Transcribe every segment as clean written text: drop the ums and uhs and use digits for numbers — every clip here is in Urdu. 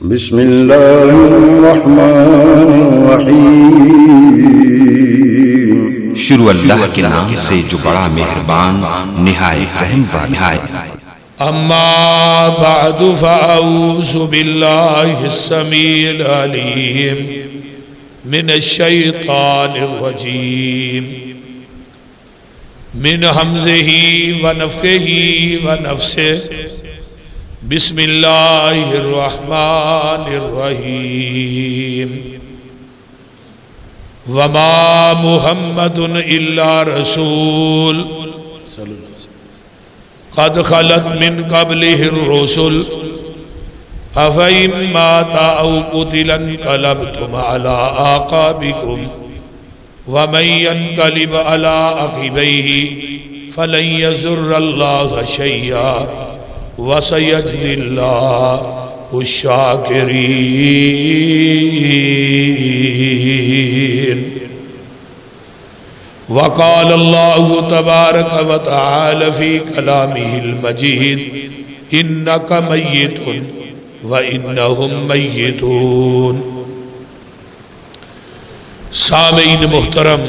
بسم اللہ الرحمن الرحیم۔ شروع اللہ کے نام سے جو بڑا مہربان نہایت رحم والا ہے۔ اما بعد فاعوذ باللہ السمیع العلیم من الشیطان الرجیم من حمزہ ونفخہ ونفثہ۔ بسم اللہ الرحمن الرحیم۔ وما محمد الا رسول قد خلت من قبله الرسل افإن مات او قتل انقلبتم على اعقابكم ومن ينقلب على عقبيه فلن يضر الله شيئا وسيجزي الله الشاكرين۔ وقال الله تبارك وتعالى في كلامه المجيد إنك ميت وإنهم ميتون۔ سامعین محترم،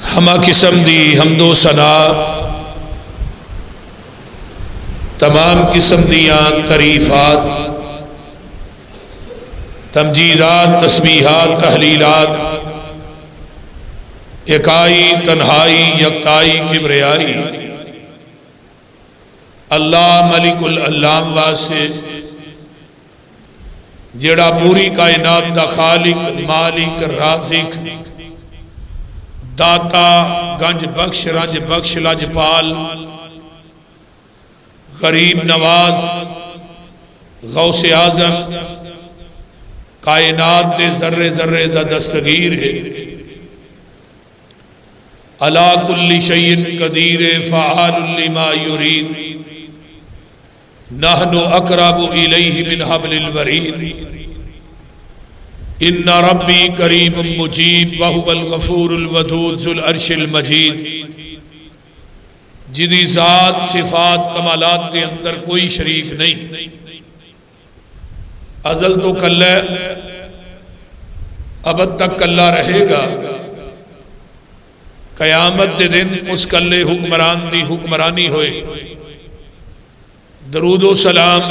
ہمہ قسم دی حمد و ثنا تمام قسم دیاں تعریفات، تمجیدات، تسبیحات، تحلیلات، اکائی، تنہائی، یکتائی، کبریائی اللہ ملک العلام واسطے جیڑا پوری کائنات دا خالق، مالک، رازق، داتا، گنج بخش، رنج بخش، لجپال، غریب نواز، غوث اعظم، کائنات دے ذرے ذرے دا دستگیر ہے، علی کل شیء قدیر فعال لما یرید، نحن اقرب الیہ من حبل الورید، ان ربی قریب مجیب وہو الغفور الودود ذو العرش المجید، جدی ذات، صفات، کمالات کے اندر کوئی شریک نہیں، ازل تو کلہ، ابد تک کلہ رہے گا، قیامت دے دن اس کلے حکمران دی حکمرانی ہوئے۔ درود و سلام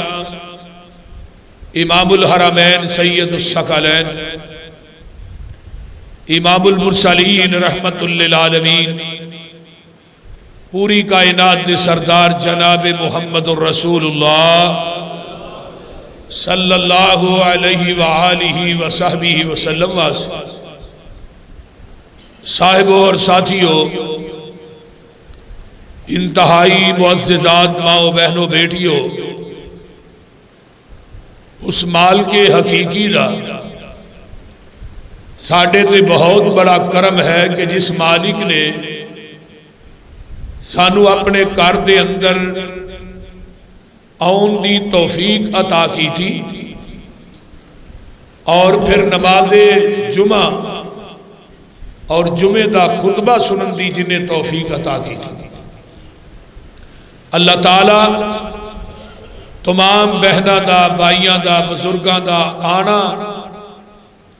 امام الحرمین سید الثقلین امام المرسلین رحمت للعالمین پوری کائنات دے سردار جناب محمد الرسول اللہ صلی اللہ علیہ وآلہ وصحبہ وسلم صاحبوں اور ساتھیوں، انتہائی معززات ماں و بہنوں، بیٹیوں، اس مال کے حقیقی دا ساڈے تے بہت بڑا کرم ہے کہ جس مالک نے سانو اپنے گھر دے اندر آن دی توفیق عطا کی تھی، اور پھر نماز جمعہ اور جمعہ دا خطبہ سنن دی جنہیں توفیق عطا کی تھی۔ اللہ تعالی تمام بہناں دا، بھائیاں دا، بزرگاں دا آنا،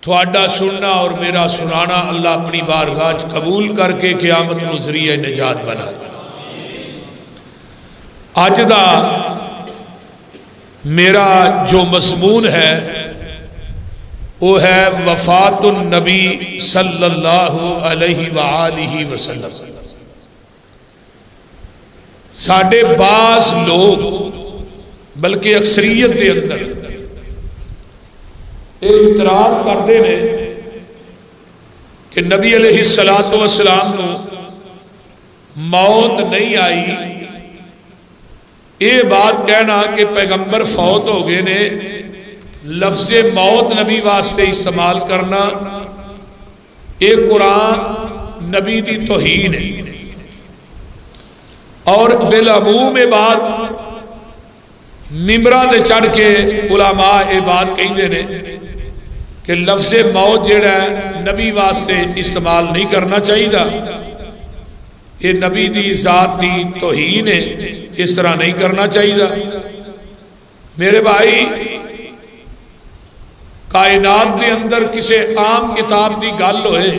تھوڑا سننا اور میرا سنانا اللہ اپنی بارگاہ قبول کر کے قیامت نو ذریعہ نجات بنا۔ آج دا میرا جو مضمون ہے وہ ہے وفات النبی صلی اللہ علیہ وآلہ وسلم۔ ساڑھے بعض لوگ بلکہ اکثریت دے اندر اعتراض کرتے ہیں کہ نبی علیہ السلام نو موت نہیں آئی۔ یہ بات کہنا کہ پیغمبر فوت ہو گئے نے، لفظ موت نبی واسطے استعمال کرنا، یہ قرآن نبی دی توہین ہے۔ اور بالعموم بات ممبراں دے چڑھ کے علماء یہ بات کہندے نے کہ لفظ موت جڑا ہے نبی واسطے استعمال نہیں کرنا چاہیے، یہ نبی دی ذات دی توہین ہے، اس طرح نہیں کرنا چاہیے۔ میرے بھائی، کائنات دے اندر کسی عام کتاب دی گل ہوئے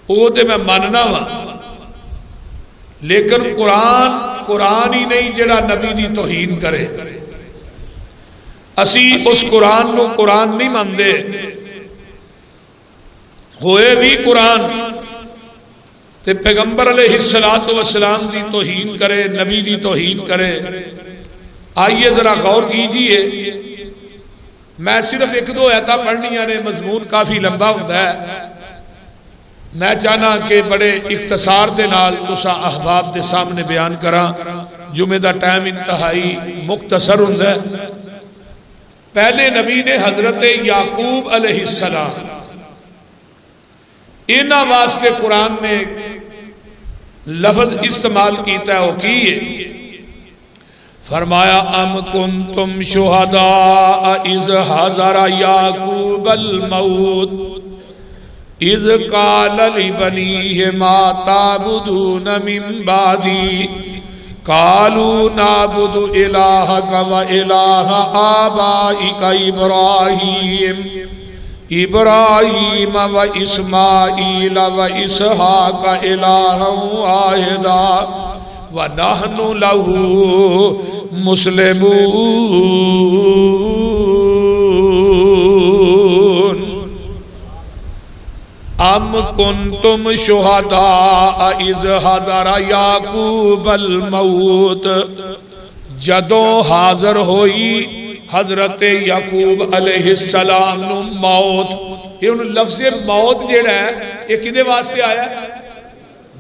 وہ تے میں ماننا وا، لیکن قرآن ہی نہیں جڑا نبی دی توہین کرے۔ اسی اس قرآن نو قرآن نہیں مانتے، ہوئے بھی قرآن تے پیغمبر علیہ السلام دی توہین کرے، نبی دی توہین کرے۔ آئیے ذرا غور کیجئے، میں صرف ایک دو آیتاں پڑھنیاں نے، مضمون کافی لمبا ہوتا ہے، میں چاہنا کہ بڑے اختصار دے نال تساں احباب دے سامنے بیان کراں، جمعے دا ٹائم انتہائی مختصر ہوتا ہے۔ پہلے نبی نے حضرت یعقوب علیہ السلام، انہاں واسطے قرآن نے لفظ استعمال کیتا ہے، وہ کیے فرمایا ام کنتم شہداء اذ حضر یعقوب الموت اذ قال لبنیہ ما تعبدون من بعدی قالوا نعبد الہک و الہ آبائک ابراہیم و اسماعیل و اسحاق الہا واحدا وَنَحْنُ لَهُ مُسْلِمُونَ۔ ام کنتم شہداء اذ حضر یعقوب الموت، جدوں حاضر ہوئی حضرت یعقوب علیہ السلام نو موت۔ یہ ان لفظ موت جیڑا ہے یہ کدے واسطے آیا ہے؟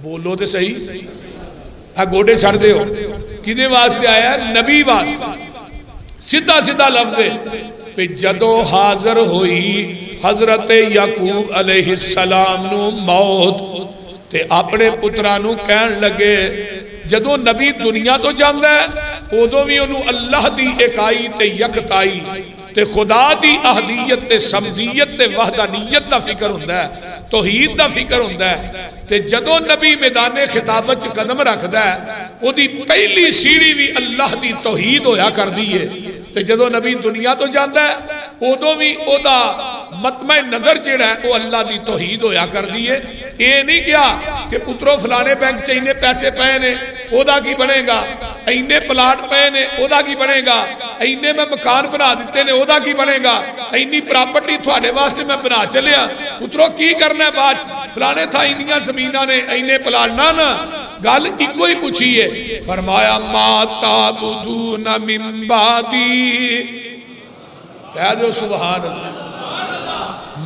بولو تے صحیح، گوڑے چھڑ دے ہو، کدے واسطے آیا ہے؟ نبی واسطے۔ سیدھا لفظ ہے پہ جدو حاضر ہوئی حضرت یعقوب علیہ السلام نو موت تے اپنے پترانو کہن لگے، جدو نبی دنیا تو جاندہ ہے ادو بھی انہوں اللہ دی اکائی تے یکتائی تے خدا دی احدیت تے سمدیت تے وحدانیت دا فکر ہوندہ ہے، توحید دا فکر ہوندہ ہے۔ تے جدو نبی میدان خطابت قدم رکھدا ہے او دی پہلی سیڑھی بھی اللہ دی توحید ہویا کر دیئے، تے جدو نبی دنیا تو جاندہ ہے ادو بھی او دا مطمع نظر جڑا ہے وہ اللہ دی توحید ہویا کر دیئے۔ یہ نہیں کیا کہ پترو فلانے بینک چاہیے پیسے پے نے او دا کی بنے گا، اینے پلاٹ پے نے او دا کی بنے گا، اینے میں مکان بنا دیتے نے او دا کی بنے گا، اینی پراپرٹی تھوڑے واسطے میں بنا چلیا، پترو کی کرنا ہے باج فلانے تھا اینیاں زمینہ نے اینے پلاٹ نہ گل ایکو ہی پوچھئے۔ فرمایا ما تعبدون من بعدی، کہہ دو سبحان اللہ،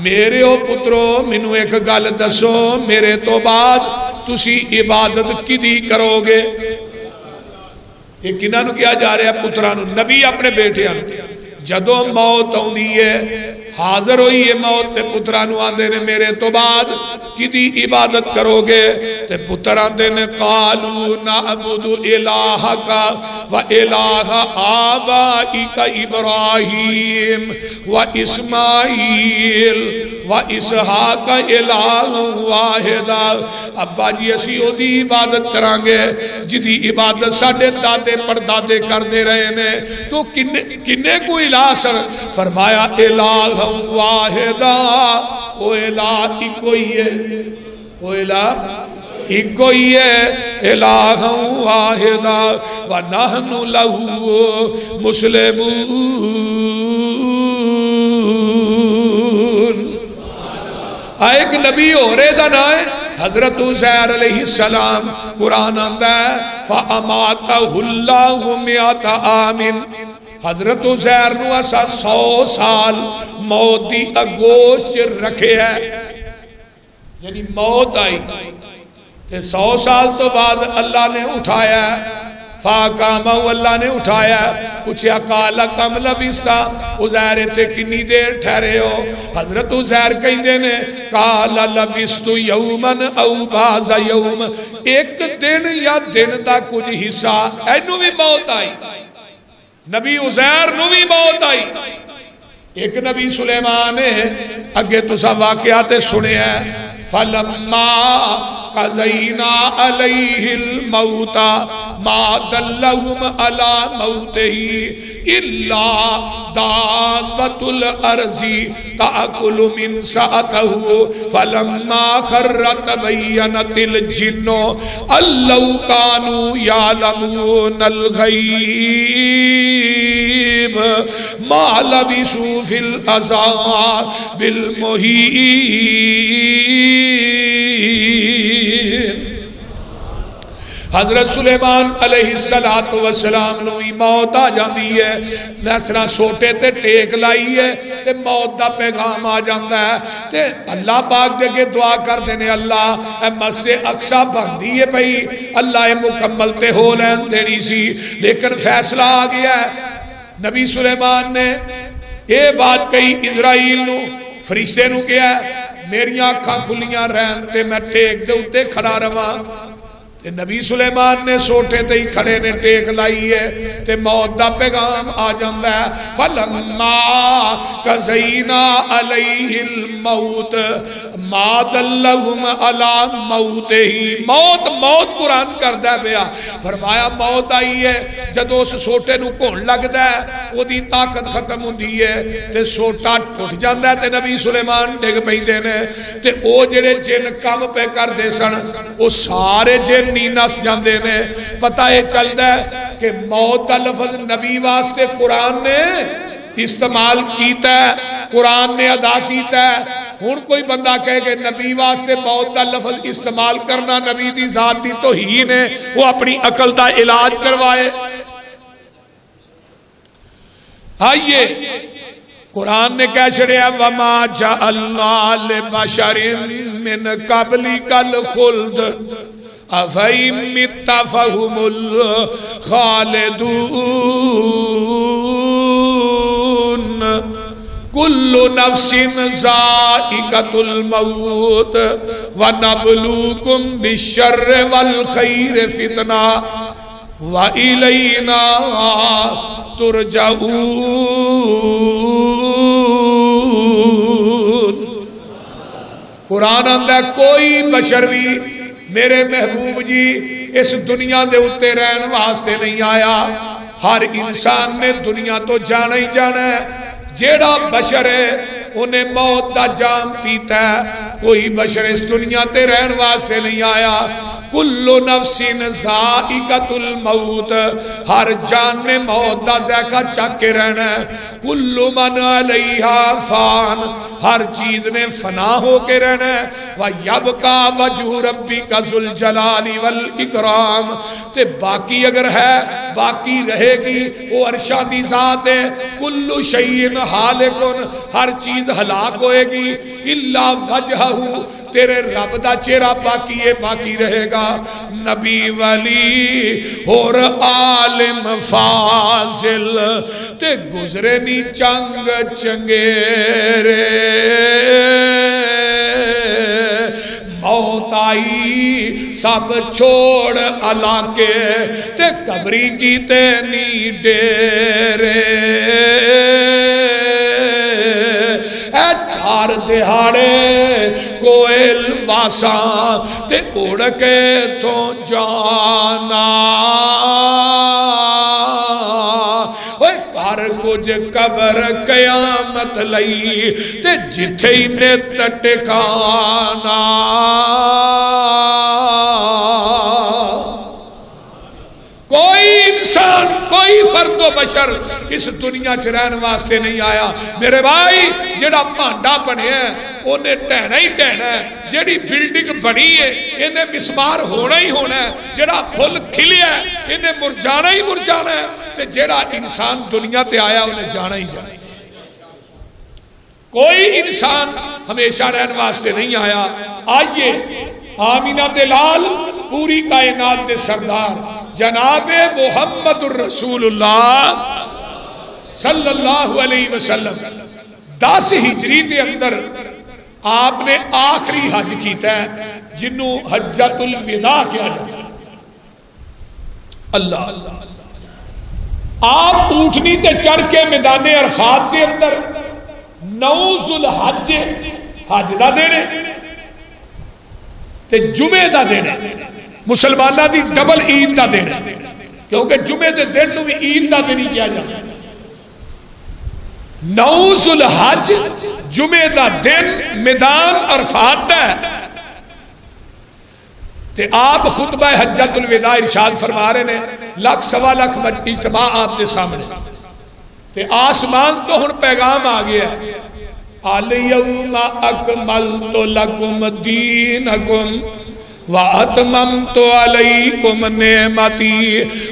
میرے او پترو مینو ایک گل دسو، میرے تو بعد تسی عبادت کدی کرو گے؟ یہ کنہاں نو کیا جا رہا ہے؟ پترانو، نبی اپنے بیٹے آن جدو موت آندی ہے حاضر ہوئی ہے موت تے پترانو آندے نے میرے تو بعد کدی عبادت کرو گے؟ تے پتر آندے نے قالوا نعبد الہک و الہ آبائک ابراہیم و اسماعیل و اسحاق الہ واحدا۔ ابا جی اسی او دی عبادت کرانگے جدی عبادت ساڑھے دادے پردادے کر دے رہے نے، تو کنے کو الہ سر؟ فرمایا الہ واحدا، او الہ ایک ہی ہے، او الہ ایک ہی ہے، الہ واحدا ونحن لہ مسلمون۔ ایک نبی ہو رہے دا نا ہے حضرت عزیر علیہ السلام، قرآن آندہ ہے فَأَمَاتَهُ اللَّهُ مِئَةَ عَامٍ، حضرت عزیر نو اسا 100 سال موت دی اگوش رکھے ہے، یعنی موت آئی تے 100 سال تو بعد اللہ نے اٹھایا، فاقامہ اللہ نے اٹھایا، پوچھیا قال کم لبثتا، عزیر تے کنی دیر ٹھہرے ہو؟ حضرت عزیر کہندے نے قال لبثت یوما او بعض یوم، ایک دن یا دن دا کچھ حصہ۔ اینو بھی موت آئی، نبی عزیر نو بھی موت آئی۔ ایک نبی سلیمان ہے، اگے تسا واقعات سنے ہیں، فلما قضینا علیہ الموت ما دلہم علی موتہ الا دابۃ الارض تأکل من سأتہ فلما خر تبینت الجن ان لو کانوا یعلمون الغیب ما لبثوا فی العذاب المہین۔ حضرت سلیمان علیہ السلام نو موت آ جاندی ہے، اس طرح سوٹے تے ٹیک لائی ہے تے موت دا پیغام آ جاندا ہے تے اللہ پاک دے کے دعا کر دینے اللہ اے مسجد اقصی بندی ہے بھئی اللہ اے مکمل تے ہو لین دینی سی، لیکن فیصلہ آ گیا ہے۔ نبی سلیمان نے یہ بات کہی اسرائیل نو، فرشتے نو کیا ہے میری آنکھاں کھلیاں رہن تے میں ٹیک دے اتے کھڑا رواں۔ نبی سلیمان نے سوٹے تے ہی کھڑے نے ٹیک لائی ہے تے موت دا پیغام آ جاندا ہے۔ فلما قضینا علیہ الموت ما دلہم علی موتہ، موت قرآن کردا پیا، فرمایا موت آئی ہے جدو اس سوٹے نو گھن لگدا ہے او دی طاقت ختم ہوندی ہے تے سوٹا ٹوٹ جاندا ہے تے نبی سلیمان ڈگ پیندے نے تے او جڑے جن کم پہ کردے سن او سارے جن نس جاندے نے۔ پتہ یہ چلدا ہے کہ موت کا لفظ نبی واسطے قرآن نے استعمال کیتا ہے، قرآن نے ادا کیتا ہے۔ ہن کوئی بندہ کہے کہ نبی واسطے موت کا لفظ استعمال کرنا نبی دی ذات دی توہین ہے، وہ اپنی عقل دا علاج کروائے۔ آئیے قرآن نے کہہ چھڑیا وَمَا جَعَلْنَا لِبَشَرٍ مِّن قَبْلِكَ الْخُلْدَ افئن مت فهم الخالدون كل نفس ذائقة الموت ونبلوكم بالشر والخير فتنة وإلينا ترجعون۔ قرآن اندر کوئی بشر بھی میرے محبوب جی اس دنیا دے اتے رہن واسطے نہیں آیا، ہر انسان نے دنیا تو جانا ہی جانا ہے۔ جیڑا بشر ہے انہیں موت دا جام پیتا ہے، کوئی بشر اس دنیا تے رہن واسطے نہیں آیا۔ کل نفس ذائقۃ الموت، ہر جان نے موت دا ذائقہ چکھ کے رہنا ہے۔ کل من علیہا فان، ہر چیز نے فنا ہو کے رہنا ہے۔ وَيَبْقَى وَجْهُ رَبِّكَ ذُو الْجَلَالِ وَالْإِكْرَامِ، تے باقی اگر ہے باقی رہے گی وہ عرشہ دی ذات ہے۔ کل شیء ہالک، ہر چیز ہلاک ہوئے گی۔ الا وجہہ، تیرے رب دا چہرہ باقی ہے، باقی رہے گا۔ نبی ولی اور عالم فاضل تے گزرے نی چنگ چنگیرے، موت آئی سب چھوڑ علاقے تے قبری کی تینی ڈیرے۔ اے چار دہاڑے کوئل واساں تے اڑ کے تو جانا، کر کچھ قبر قیامت لئی تے جتھے ہی نے ٹکانا۔ کوئی انسان، کوئی فرد و بشر اس دنیا چ رہن واسطے نہیں آیا میرے بھائی۔ جڑا بھانڈا بنیا ہے انہیں ٹہنا ہی ٹہنا ہے، جڑی بلڈنگ بنی ہے انہیں مسمار ہونا ہی ہونا ہے، جڑا پھل کھلیا ہے انہیں مرجانا ہی مرجانا ہے، تے جڑا انسان دنیا تے آیا انہیں جانا ہی جانا ہے۔ کوئی انسان ہمیشہ رہن واسطے نہیں آیا۔ آئیے آمینہ دے لال پوری کائنات دے سردار جناب محمد الرسول اللہ صلی اللہ علیہ وسلم 10 ہجری دے اندر آپ نے آخری حج کیتا ہے جنہوں حجۃ الوداع کیا جاتا ہے۔ اللہ آپ اونٹنی تے چڑھ کے میدان عرفات کے اندر 9 ذوالحج حج دا دینے تے جمعے دا دن ہے مسلمانوں دی ڈبل عید دا دن ہے کیونکہ جمعے دے دن نو بھی عید دا دن ہی کیا جاتا ہے 9 ذوالحج جمعے دا دن میدان عرفات دا ہے تے آپ خطبہ حجۃ الوداع ارشاد فرما رہے ہیں 1,00,000 اجتماع آپ دے سامنے تے آسمان تو ہن پیغام آ گیا ہے الیوم اکملت لکم دینکم وَأَتْمَمْتُ عَلَيْكُمْ نِعْمَتِي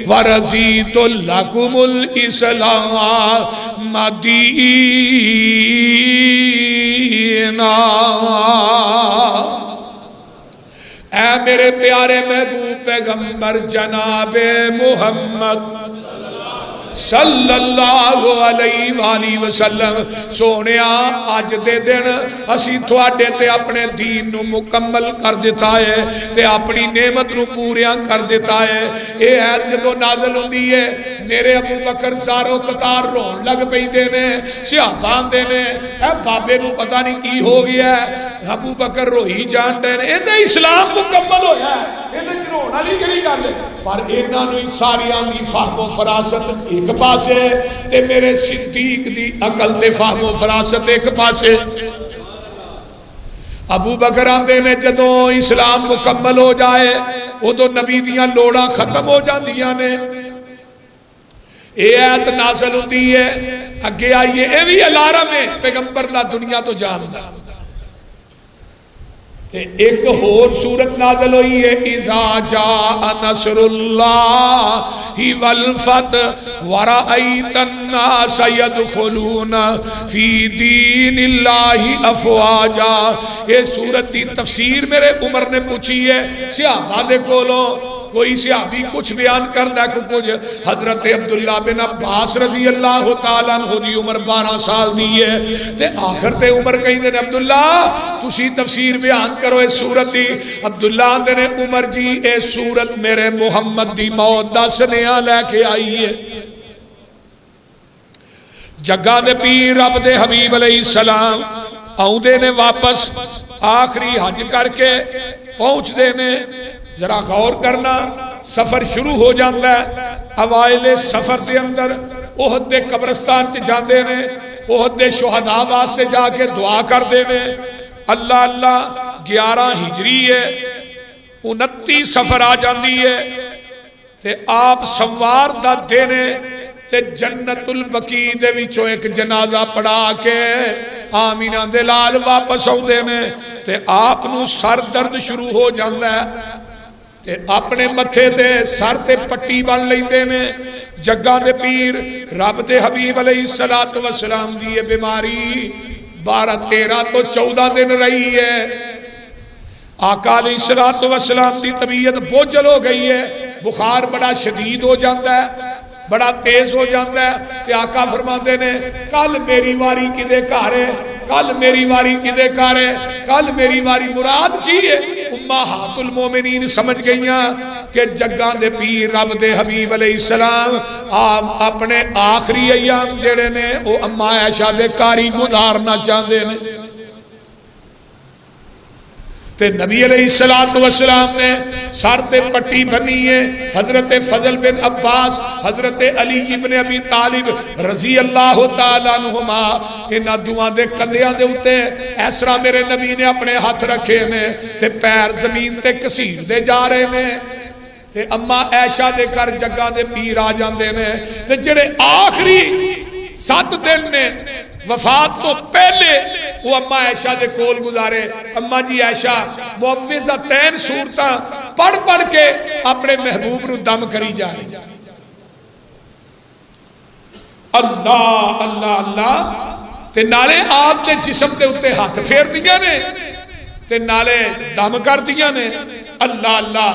وَرَضِيتُ لَكُمُ الْإِسْلَامَ دِينًا۔ اے میرے پیارے محبوب پیغمبر جناب محمد صلی اللہ علیہ وآلہ وسلم سونیا آج دے دن اسی تھوڑے تے اپنے دین نو مکمل کر دیتا ہے تے اپنی نعمت نو پوریاں کر دیتا ہے۔ اے آیت جدو نازل ہوندی ہے میرے ابو بکر زارو قطار رون لگ پئی دے نے صحابان دے نے اے بابے نو پتہ نہیں کی ہو گیا ہے ابو بکر روئی جان دے نے اے اسلام مکمل ہویا ہے اے رون والی کیڑی گل ہے پر انہاں نو ساریاں دی فہم و فراست ایک پاسے تے میرے صدیق دی عقل تے فہم و فراست ایک پاسے۔ ابو بکر آندے نے جدوں اسلام مکمل ہو جائے ادو نبی دیاں لوڑاں ختم ہو جاندیاں نے اے آیت نازل ہوندی ہے اگے آئیے اے بھی الارم ہے پیغمبر دا دنیا تو جاندا ایک اور سورت نازل ہوئی ہے اذا جاء نصر اللہ والفتح ورأیت الناس يدخلون فی دین اللہ افواجا۔ یہ سورت دی تفسیر میرے عمر نے پوچھی ہے صحابہ دے کولوں کوئی صحابی کچھ بیان کرتا ہے کچھ حضرت عبداللہ بن عباس رضی اللہ تعالیٰ عنہ دی عمر 12 سال دی ہے تے آخر تے عمر کہیں دے عبداللہ تسی تفسیر بیان کرو اس سورت دی عبداللہ دے نے عمر جی اے سورت میرے محمد دی موت دا سنیاں لے کے آئی ہے۔ جگہ دے پیر رب دے حبیب علیہ السلام آؤں دے نے واپس آخری حج کر کے پہنچ دے نے ذرا غور کرنا سفر شروع ہو جاتا ہے اوائل سفر دے اندر احد دے قبرستان سے جاندے نے احد دے شہداء واسطے جا کے دعا کر دے نے اللہ اللہ 11 ہجری ہے 29 سفر آ جاندی ہے تے آپ سوار دا دینے تے جنت البقیع دے وچوں ایک جنازہ پڑھا کے آمینہ دے لال واپس آؤ دے نے تے آپ نو سر درد شروع ہو جاندہ ہے تے اپنے متھے تے سر تے پٹی بن لیندے نے جگہ دے پیر رب دے حبیب علیہ السلام دی بیماری 12 13 تو 14 دن رہی ہے۔ آقا علیہ السلام دی طبیعت بوجھل ہو گئی ہے بخار بڑا شدید ہو جاتا ہے بڑا تیز ہو جاتا ہے تے آقا فرماتے نے کل میری واری کدے گھر ہے کل میری واری کدے گھر ہے کل میری واری مراد کی ہے امہات المومنین سمجھ گئیاں کہ جگاں دے پیر رب دے حبیب علیہ السلام آپ اپنے آخری ایام جڑے نے وہ اما عائشہ دے کاری گزارنا چاہتے ہیں تے نبی علیہ السلام نے سر تے پٹی بنی ہے حضرت فضل بن عباس حضرت علی ابن ابی طالب رضی اللہ تعالیٰ عنہما انہاں دعا دے کندیاں دے اتے اس طرح میرے نبی نے اپنے ہاتھ رکھے نے تے پیر زمین تے کسیر دے جا رہے نے تے اما عائشہ دے کر جگہ دے پیر آ جاندے نے تے جڑے آخری 7 دن نے وفات تو پہلے وہ اما عائشہ دے کول گزارے اما جی عائشہ معوذتین سورتاں پڑھ پڑھ کے اپنے محبوب نو دم کری جا رہی اللہ اللہ اللہ تے نالے آپ تے جسم تے اتے ہاتھ پھیر دیا نے تے نالے دم کر دیا نے اللہ اللہ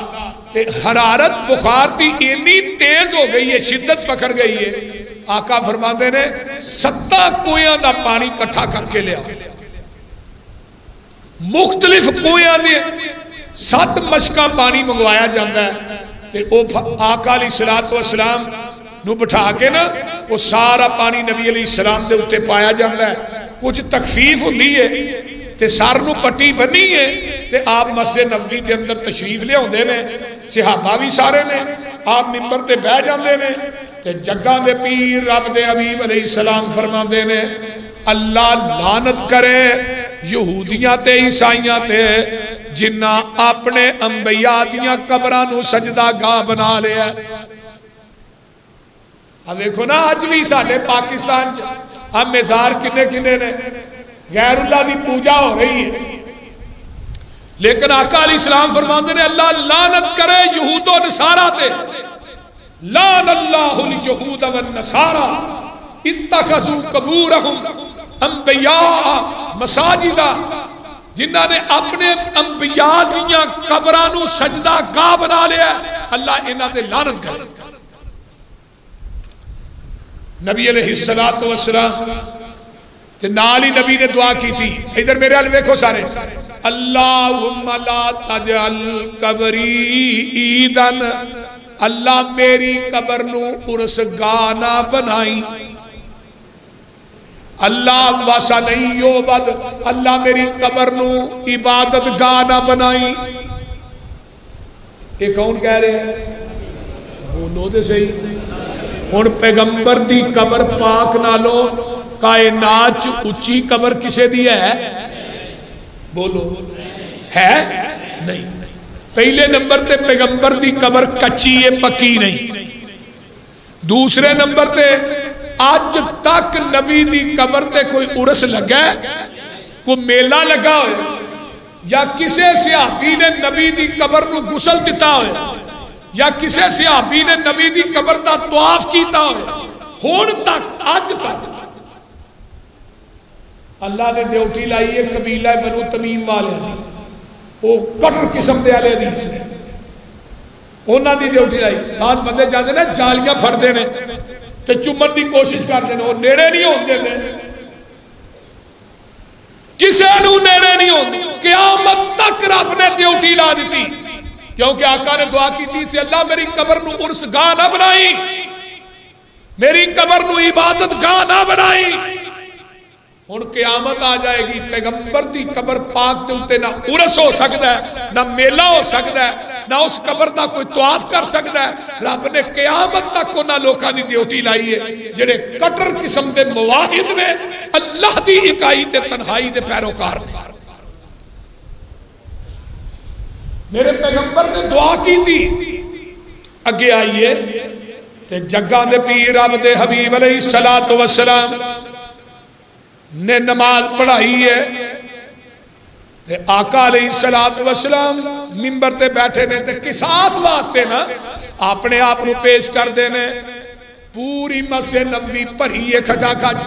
تے حرارت بخار دی اتنی تیز ہو گئی ہے شدت پکڑ گئی ہے آقا فرماتے نے 7 کویاں دا پانی کٹھا کر کے لیا مختلف کویاں دے 7 مشکاں پانی منگوایا جاندہ ہے تے او آقا علیہ السلام نو بٹھا کے نا وہ سارا پانی نبی علیہ السلام دے اتے پایا جاندہ ہے کچھ تخفیف ہوندی ہے تے سار نو پٹی بنی ہے تے آپ مسجد نبوی کے اندر تشریف لے آتے نے، صحابہ بھی سارے نے، آپ ممبر تے بہ جاندے نے تے جگاں دے پیر رب دے حبیب علیہ السلام فرماندے نے اللہ لعنت کرے یہودیاں تے عیسائیاں تے جنہ اپنے انبیاء دیاں قبراں نو سجدہ گاہ بنا لیا۔ اب دیکھو نا اج بھی ساڈے پاکستان اب مزار کنے کنے نے، غیر اللہ دی پوجا ہو رہی ہے، لیکن آقا علیہ السلام فرماتے ہیں اللہ لعنت کرے یہود و نصارہ تے، لعن اللہ الیہود والنصارہ اتخذوا قبورہم انبیاء مساجدہ، جنہاں نے اپنے انبیاء دیاں قبراں نو سجدہ گاہ بنا لیا، اللہ انہاں تے لعنت کرے۔ نبی علیہ الصلوۃ والسلام تے نال ہی نبی نے دعا کی تھی، ادھر میرے حال دیکھو سارے، اللہم لا تجعل قبری عیدن، اللہ میری قبر نو عرس گاہ نہ بنائی، اللہ واسا نہیں یعبد، اللہ میری قبر نو عبادت گاہ نہ بنائی۔ یہ کون کہہ رہے ہیں؟ بولو دے صحیح۔ ہن پیغمبر دی قبر پاک نالو کائنات اچھی قبر کسے دی ہے؟ بولو ہے نہیں۔ پہلے نمبر تے پیغمبر دی قبر کچی ہے، پکی نہیں۔ دوسرے نمبر تے آج تک نبی دی قبر تے کوئی عرس لگا ہے، کوئی میلہ لگا ہوئے، یا کسے صحافی نے نبی دی قبر کو غسل دیتا ہوئے، یا کسے صحافی نے نبی دی قبر دا طواف کیتا ہوئے، ہون تک آج تک اللہ نے ڈیوٹی لائی ہے قبیلہ بنو تمیم والے، وہ کٹر قسم دے والے حدیث نے، انہاں دی ڈیوٹی لائی۔ آج بندے جاندے نے جالیاں پھڑدے نے تے چومن دی کوشش کرتے ہیں، وہ نیڑے نہیں ہوندے نے، کسے نو نیڑے نہیں ہوندے، قیامت تک رب نے ڈیوٹی لا دیتی، کیونکہ آقا نے دعا کی تھی اللہ میری قبر نو عرس گاہ نہ بنائی، میری قبر نو عبادت گاہ نہ بنائی۔ ہن قیامت آ جائے گی، پیغمبر دی قبر پاک دے اوتے نہ عرس ہو سکتا ہے، نہ میلہ ہو سکتا ہے، نہ اس قبر دا کوئی طواف کر سکتا ہے۔ رب نے قیامت تک انہاں لوکاں دی ڈیوٹی لائی ہے جڑے کٹر قسم دے مواحد نے، اللہ دی اکائی تے تنہائی دے پیروکار نے۔ میرے پیغمبر نے دعا کی تھی، اگے آئیے تے جگاں دے پیر رب دے حبیب علیہ الصلوۃ والسلام نے نماز پڑھائی ہے تے آقا علیہ الصلوۃ والسلام منبر تے بیٹھے نے تے قصاص واسطے نا اپنے آپ نو پیش کر دینے، پوری مسجد نبوی بھری ہے کھجا کھج۔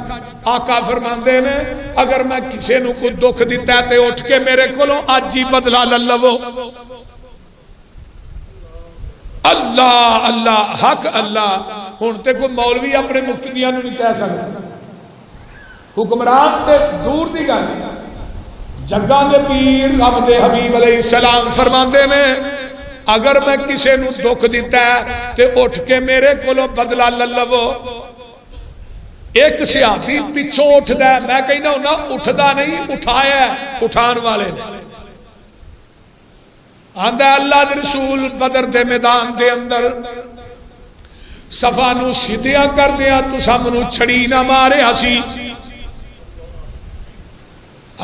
آقا فرماندے نے اگر میں کسے نو کوئی دکھ دیتا ہے تے اٹھ کے میرے کولوں اج ہی بدلا لے لو۔ اللہ اللہ حق اللہ۔ ہن تے کوئی مولوی اپنے مقتدیاں نو نہیں کہہ سکتا، حکمران تے دور دی گل، جگاں دے پیر رب دے حبیب علیہ السلام فرماندے نے اگر میں کسے نو دکھ دیتا ہے تے اٹھ کے میرے کولوں بدلا لے لو۔ ایک صحافی پیچھوں اٹھدا ہے، میں کہنا ہونا اٹھدا نہیں، اٹھایا ہے اٹھان والے نے، آندا اللہ دے رسول بدر دے میدان دے اندر صفا نو سیدھیاں کر دیا تساں منوں چھڑی نہ مارے ہسی۔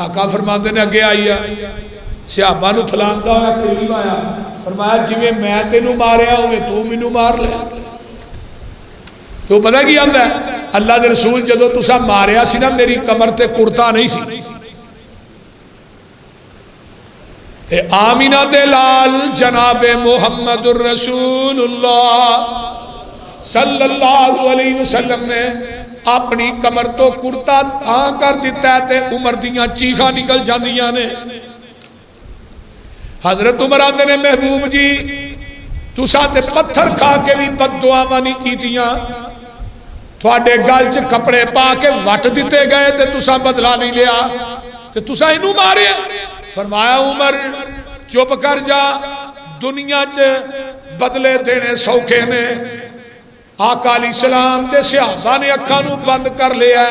آقا فرماندے نے اگے آئیا صحابہ نو پھلاندا ہوا قریب آیا، فرمایا جویں میں تینوں ماریا ہوے تو مینوں مار لے۔ تو پتہ کی آندا ہے اللہ دے رسول جدو تساں ماریا سی نا میری کمر تے کرتا نہیں سی، تے آمینہ دے لال جناب محمد الرسول اللہ صلی اللہ علیہ وسلم نے اپنی کمر تو کرتا تھا کر دیتا ہے تے عمر دیاں چیخاں نکل جاندیاں نے۔ حضرت عمر آندے نے محبوب جی تساں تے پتھر کھا کے بھی بد دعاواں نہیں کیتیاں، تھوڑے گل چ کپڑے پا کے وٹ دیتے گئے تے تساں بدلا نہیں لیا تے تساں اینوں مارے۔ فرمایا عمر چپ کر جا، دنیا چ بدلے دینے سوکھے نے۔ آقا علیہ السلام تے صحابہ نے اکھاں نو بند کر لیا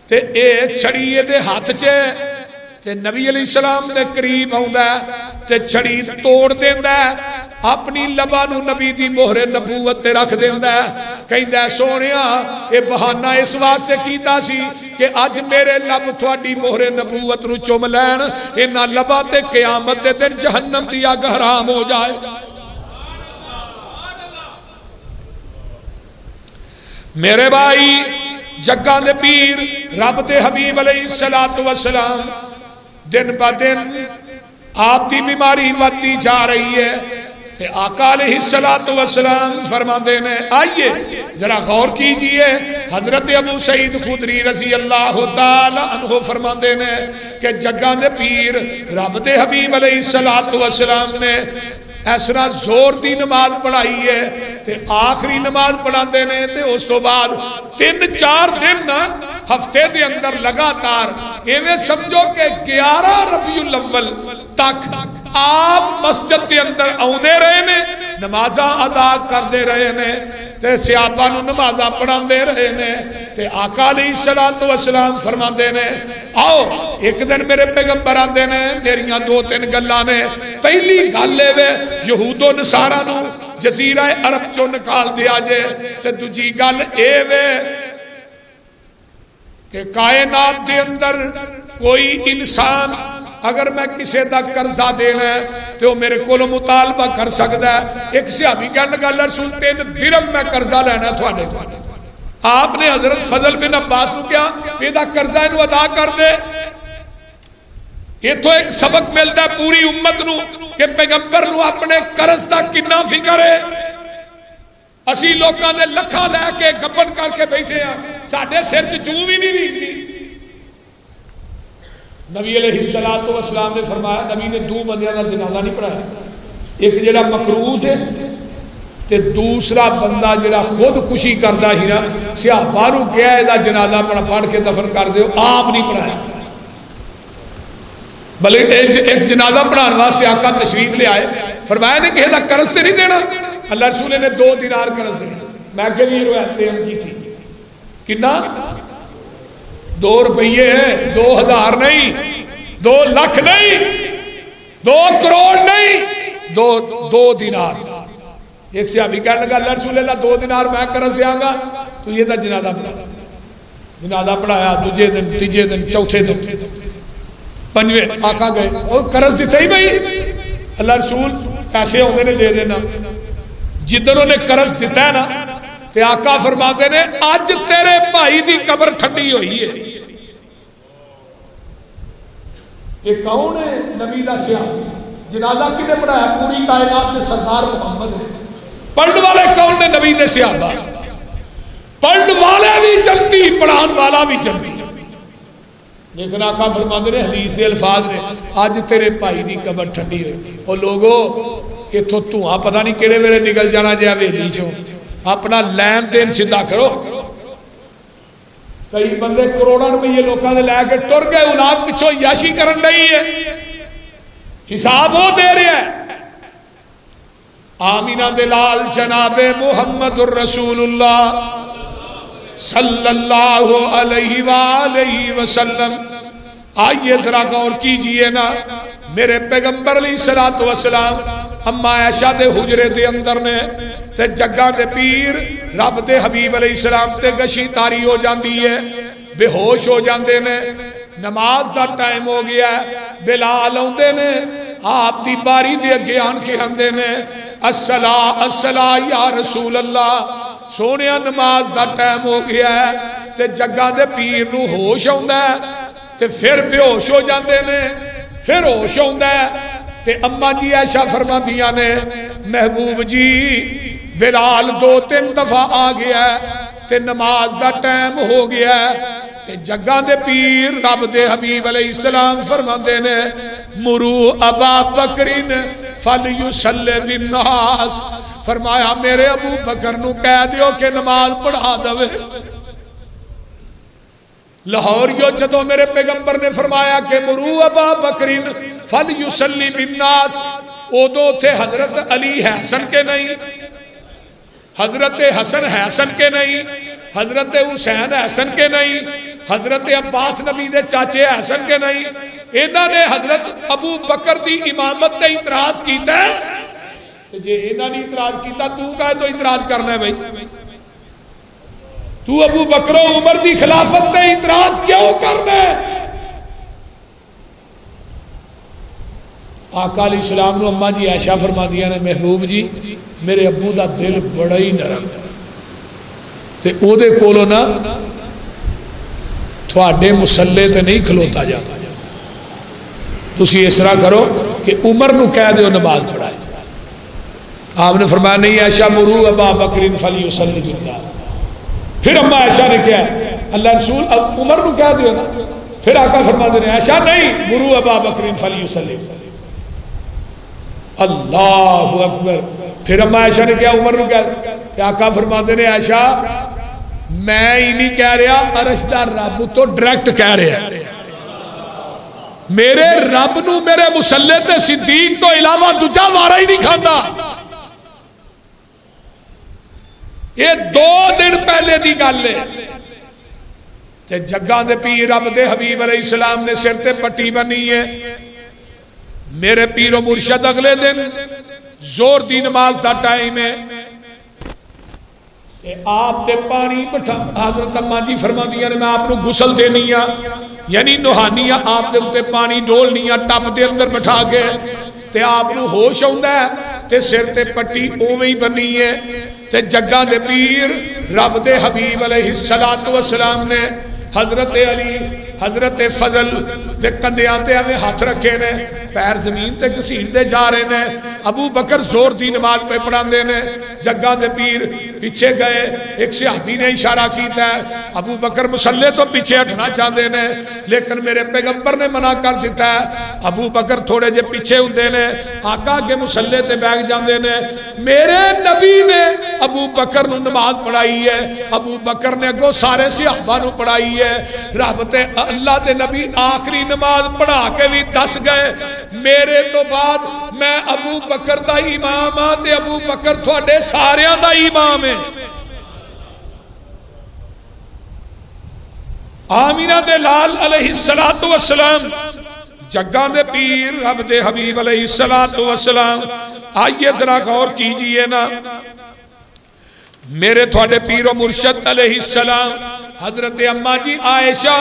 تے اے چھڑی دے ہاتھ چ تے نبی علیہ السلام دے قریب آوندا ہے تے چھڑی توڑ دیندا ہے اپنی لبا نو نبی دی مہر نبوت تے رکھ دیندا ہے کہندا ہے سونیا اے بہانہ اس واسطے کیتا سی کہ اج میرے لب تھوڑی مہر نبوت نو چوم لین انہاں لبا تے قیامت دے دن جہنم دی اگ حرام ہو جائے. میرے بھائی جگاں دے پیر رب دے حبیب علیہ الصلوۃ والسلام دن با دن آپ دی بیماری ودتی جا رہی ہے تے آقا علیہ الصلوۃ والسلام فرماندے نے آئیے ذرا غور کیجئے. حضرت ابو سعید خدری رضی اللہ تعالی عنہ فرماندے نے کہ جگاں دے پیر رب دے حبیب علیہ الصلوۃ والسلام نے اس طرح زور دی نماز پڑھائی ہے تے آخری نماز پڑھاندے نے تے اس تو بعد 3-4 دن ہفتے دے اندر لگاتار ایویں سمجھو کہ 11 ربیع الاول تک آپ مسجد کے اندر آوندے رہے نے نمازاں ادا کردے رہے نے تے صحابہ نو نمازاں پڑھاندے رہے نے تے آقا علیہ الصلوۃ والسلام فرماندے نے آؤ ایک دن میرے پیغمبر آندے نے میریاں 2-3 گلاں نے. پہلی گل اے وے یہود و نصارا نو جزیرہ عرب چوں نکال دیا جے تے دوجی گل اے وے کہ کائنات دے اندر کوئی انسان اگر میں کسی دا قرضہ دینا ہے تو میرے کولو مطالبہ کر سکتا ہے. ایک صحابی کہنے لگا اللہ رسول 3 درہم میں قرضہ لینا ہے تھوڑے کو. آپ نے حضرت فضل بن عباس نو کیا یہ قرضہ انہوں ادا کر دے. یہ تو ایک سبق ملتا ہے پوری امت نو کہ پیغمبر نو اپنے قرض دا کتنا فکر ہے. اسی لوکاں نے لکھاں لے کے گپن کر کے بیٹھے ہیں ساڈے سر چ چوں بھی نہیں رہتی. نبی علیہ الصلوۃ والسلام نے فرمایا نبی نے 2 بندیاں دا جنازہ نہیں پڑھایا. ایک جڑا مقروض ہے تے دوسرا بندہ جڑا خودکشی کردا ہی نا صحابہ نو کہیا اے دا جنازہ پڑھ کے دفن کر دیو آپ نہیں پڑھایا. بلکہ ایک جنازہ پڑھان واسطے آقا تشریف لے آئے فرمایا نے کہے دا قرض تے نہیں دینا. اللہ رسول نے 2 دینار قرض دینا. میں اگے بھی روایت بیان کی تھی کنا 2 روپیے 2000 نہیں 2 لاکھ نہیں 2 کروڑ نہیں 2 دینار. ایک صحابی کہنے لگا اللہ رسول اللہ 2 دینار میں قرض دیاں گا تو یہ دا جنازہ پڑھا. جنازہ پڑھایا دوجے دن تیجے دن چوتھے دن 5ویں آقا گئے اور قرض دیتا ہی بھائی اللہ رسول پیسے ہوندے نے دے دینا. جدنوں نے قرض دیتا ہے نا تے آقا فرماتے نے اج تیرے بھائی دی قبر ٹھنڈی ہوئی ہے. یہ کون ہے نبی دا صحابی جنازہ کنے پڑھایا پوری کائنات کے سردار محمد نے. پڑھن والے کون نے نبی دے صحابہ. پڑھن والے بھی جنتی پڑھان والا بھی جنتی. لیکن آقا فرماتے نے حدیث دے الفاظ نے اج تیرے بھائی دی قبر ٹھنڈی ہوئی. اور لوگوں اتوں دھواں پتہ نہیں کہڑے ویلے نکل جانا جی حویلی چوں. اپنا لین دین سیدھا کرو. کئی بندے کروڑاں روپیے لوکاں دے لے کے ٹر گئے اولاد پچھوں یاشی کرن رہی ہے حساب وہ دے رہا ہے. آمینہ دلال جناب محمد الرسول اللہ صلی اللہ علیہ وآلہ وسلم. آئیے ذرا غور کیجئے نا میرے پیغمبر علیہ الصلوۃ والسلام اما عائشہ دے حجرے دے اندر نے تے جگاں دے پیر رب دے حبیب علیہ السلام تے گشی تاری ہو جاندی ہے بے ہوش ہو جاندے نے. نماز دا ٹائم ہو گیا ہے. بلال آوندے نے آپ دی باری دے اگے آن کے آندے نے الصلاۃ الصلاۃ یا رسول اللہ. سونیا نماز دا ٹائم ہو گیا ہے تے جگاں دے پیر نو ہوش آوندا ہے تے پھر بے ہوش ہو جاندے نے. پھر ہوش آوندا ہے تے اما جی عائشہ فرماندیاں نے محبوب جی بلال 2-3 دفعہ آ گیا ہے تے نماز دا ٹائم ہو گیا ہے. تے جگاں دے پیر رب دے حبیب علیہ السلام فرماندے نے مرو ابا بکرین فلیصلی بالناس. فرمایا میرے ابو بکر نو کہہ دیو کہ نماز پڑھا دے. لاہوریو جدو میرے پیغمبر نے فرمایا کہ مرو ابا بکرین فلیصلی بالناس ادو تھے حضرت علی حسن کے نہیں حضرت حسن حسن کے نہیں حضرت حسین حسن کے نہیں حضرت عباس نبی دے چاچے حسن کے نہیں انہاں نے حضرت ابو بکر دی امامت تے اعتراض کیتا ہے تے جے انہاں نے اعتراض کیتا تو کہے تو اعتراض کرنا ہے بھائی؟ تو ابو بکر و عمر دی خلافت تے اعتراض کیوں کرنا ہے؟ آقا علیہ السلام نو اماں جی عائشہ فرما دیا نے محبوب جی میرے ابو دا دل بڑا ہی نرم ہے تے او دے کولو نا تھوڑے مسلے تے نہیں کھلوتا جاتا، تسی اس طرح کرو کہ عمر نو کہہ دیو نماز پڑھائے۔ آپ نے فرمایا نہیں عائشہ مرو ابا بکر فلیصلی بالناس، پھر اماں عائشہ نے کیا اللہ رسول عمر نو کہہ دیو نا، پھر آقا فرما دے عائشہ نہیں مرو ابا بکر فلیصلی، اللہ اکبر، پھر اماں عائشہ نے کیا عمر نو کہہ کہ آقا فرما دے عائشہ میں ہی نہیں کہہ رہا، عرش دا رب تو ڈائریکٹ کہہ رہا ہے، میرے رب نو میرے مسلے تے صدیق تو علاوہ دوجا وارا ہی نہیں کھانا۔ یہ 2 دن پہلے دی گل ہے تے جگاں دے پیر رب دے حبیب علیہ السلام نے سر تے پٹی بنی ہے، میرے پیر و مرشد اگلے دن زور دی نماز دا ٹائم ہے، آپ دے پانی بٹھا حضرت اماں جی فرما دیا نے میں آپ نو غسل دینی ہاں یعنی نہانی ہاں، آپ دے اوتے پانی ڈولنی ہاں ٹپ دے اندر بٹھا کے تے آپ نو ہوش آوندا ہے تے سر تے پٹی اوویں ہی بنی ہے تے جگاں دے پیر رب دے حبیب علیہ السلام نے حضرت علی حضرت فضل دے کندیاں تے ہمیں ہاتھ رکھے نے، پیر زمین تے گھسیٹتے جا رہے نے، ابو بکر زور دی نماز پہ پڑھاندے نے، جگاں دے پیر پیچھے گئے، ایک صحابی نے اشارہ کیتا ہے ابو بکر مسلے تو پیچھے ہٹنا چاہتے نے لیکن میرے پیغمبر نے منع کر دیتا ہے، ابو بکر تھوڑے جے پیچھے ہوندے نے، آقا کے مسلے تے بیٹھ جاندے نے، میرے نبی نے ابو بکر نو نماز پڑھائی ہے، ابو بکر نے اگوں سارے صحابہ نو پڑھائی ہے، رب تے اللہ دے نبی آخری نماز پڑھا کے بھی دس گئے میرے تو بعد میں ابو بکر دا امام ہاں تے ابو بکر تھوڑے ساریاں دا امام ہے۔ آمینہ دے لال علیہ السلام جگاں دے پیر رب دے حبیب علیہ السلام، آئیے ذرا غور کیجئے نا، میرے تھوڑے پیر و مرشد علیہ السلام حضرت اماں جی عائشہ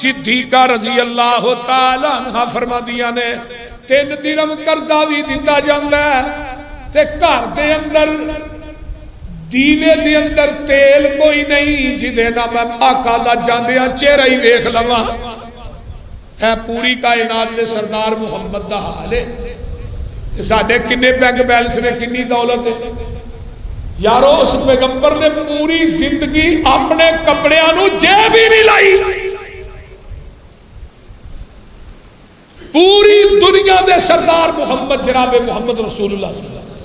صدیقہ رضی اللہ تعالی عنہ فرما دیا نے 3 درہم قرضہ بھی دیتا جاندہ ہے تے گھر دے اندر دیوے دے اندر تیل کوئی نہیں جدے نا میں آقا دا جاندیاں چہرہ ہی ویکھ لواں، اے پوری کائنات دے سردار محمد دا حال ہے تے ساڈے کنے بینک بیلنس نے کنی دولت ہے یارو، اس پیغمبر نے پوری زندگی اپنے کپڑیاں نو جیب ہی نہیں لائی، پوری دنیا دے سردار محمد جناب محمد رسول اللہ صلی اللہ علیہ وسلم،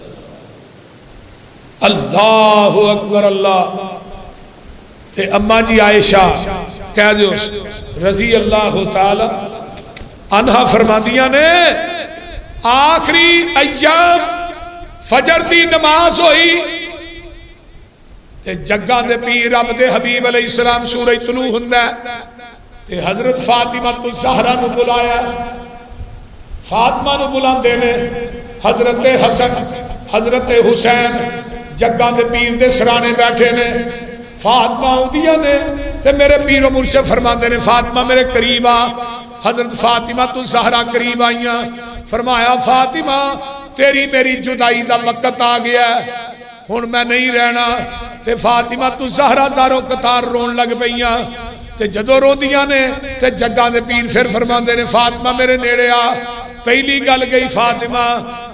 اللہ اکبر اللہ، تے اماں جی عائشہ کہہ دیو رضی اللہ تعالی عنہا فرما دیا نے آخری ایام فجر دی نماز ہوئی تے جگاں دے پیر رب دے حبیب علیہ السلام سورہ طلوع ہوندا ہے تے حضرت فاطمہ الزہرا نو بلایا، فاطمہ نو بلاندے نے، حضرت حسن حضرت حسین جگاں دے پیر دے سرانے بیٹھے نے، فاطمہ اودیاں نے تے میرے پیر و مرشد فرماندے نے فاطمہ میرے قریب آ، حضرت فاطمہ الزہرا قریب آئیاں، فرمایا فاطمہ تیری میری جدائی دا وقت آ گیا ہے ہن میں نہیں رہنا، تے فاطمہ الزہرا زارو قطار رون لگ پئیاں، تے جدو روندیاں نے تے جگاں دے پیر پھر فرماندے نے فاطمہ میرے نیڑے آ، پہلی گل گئی فاطمہ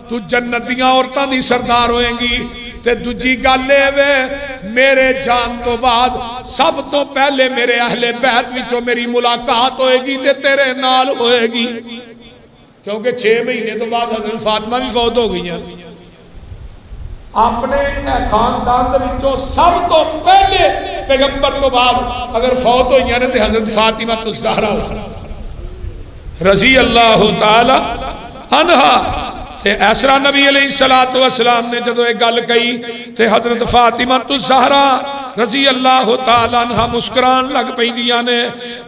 تو جنتیاں عورتاں دی سردار ہوئیں گی، تے دوجی گل اے وے میرے جان تو بعد سب تو پہلے میرے اہل بیت وچوں میری ملاقات ہوئے گی تے تیرے نال ہوئے گی، کیونکہ 6 مہینے تو بعد حضرت فاطمہ بھی فوت ہو گئی ہیں، اپنے خاندان دے وچوں سب تو پہلے پیغمبر تو بعد اگر فوت ہوئی ہیں تے حضرت فاطمہ الزہرا رضی اللہ تعالی عنہا، تے ایسرا نبی علیہ السلام نے جدو ایک گل کہی تے حضرت فاطمہ الزہرا رضی اللہ تعالی عنہ مسکران لگ پیندیاں نے،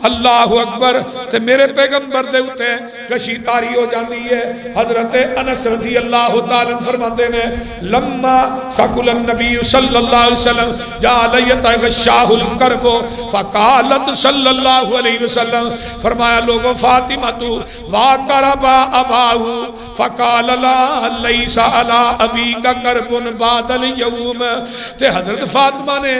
اللہ اکبر تے میرے پیغمبر دے اوتے کشی تاری ہو جاندی ہے۔ حضرت انس رضی اللہ تعالی فرماتے نے لما سقل النبی صلی اللہ علیہ وسلم جعل یتغشاہ الکرب فقالت صلی اللہ علیہ وسلم فرمایا لوگوں فاطمہ تو واقرب اباہ فقال لا لیس علی ابیک کرب بعد اليوم، تے حضرت فاطمہ نے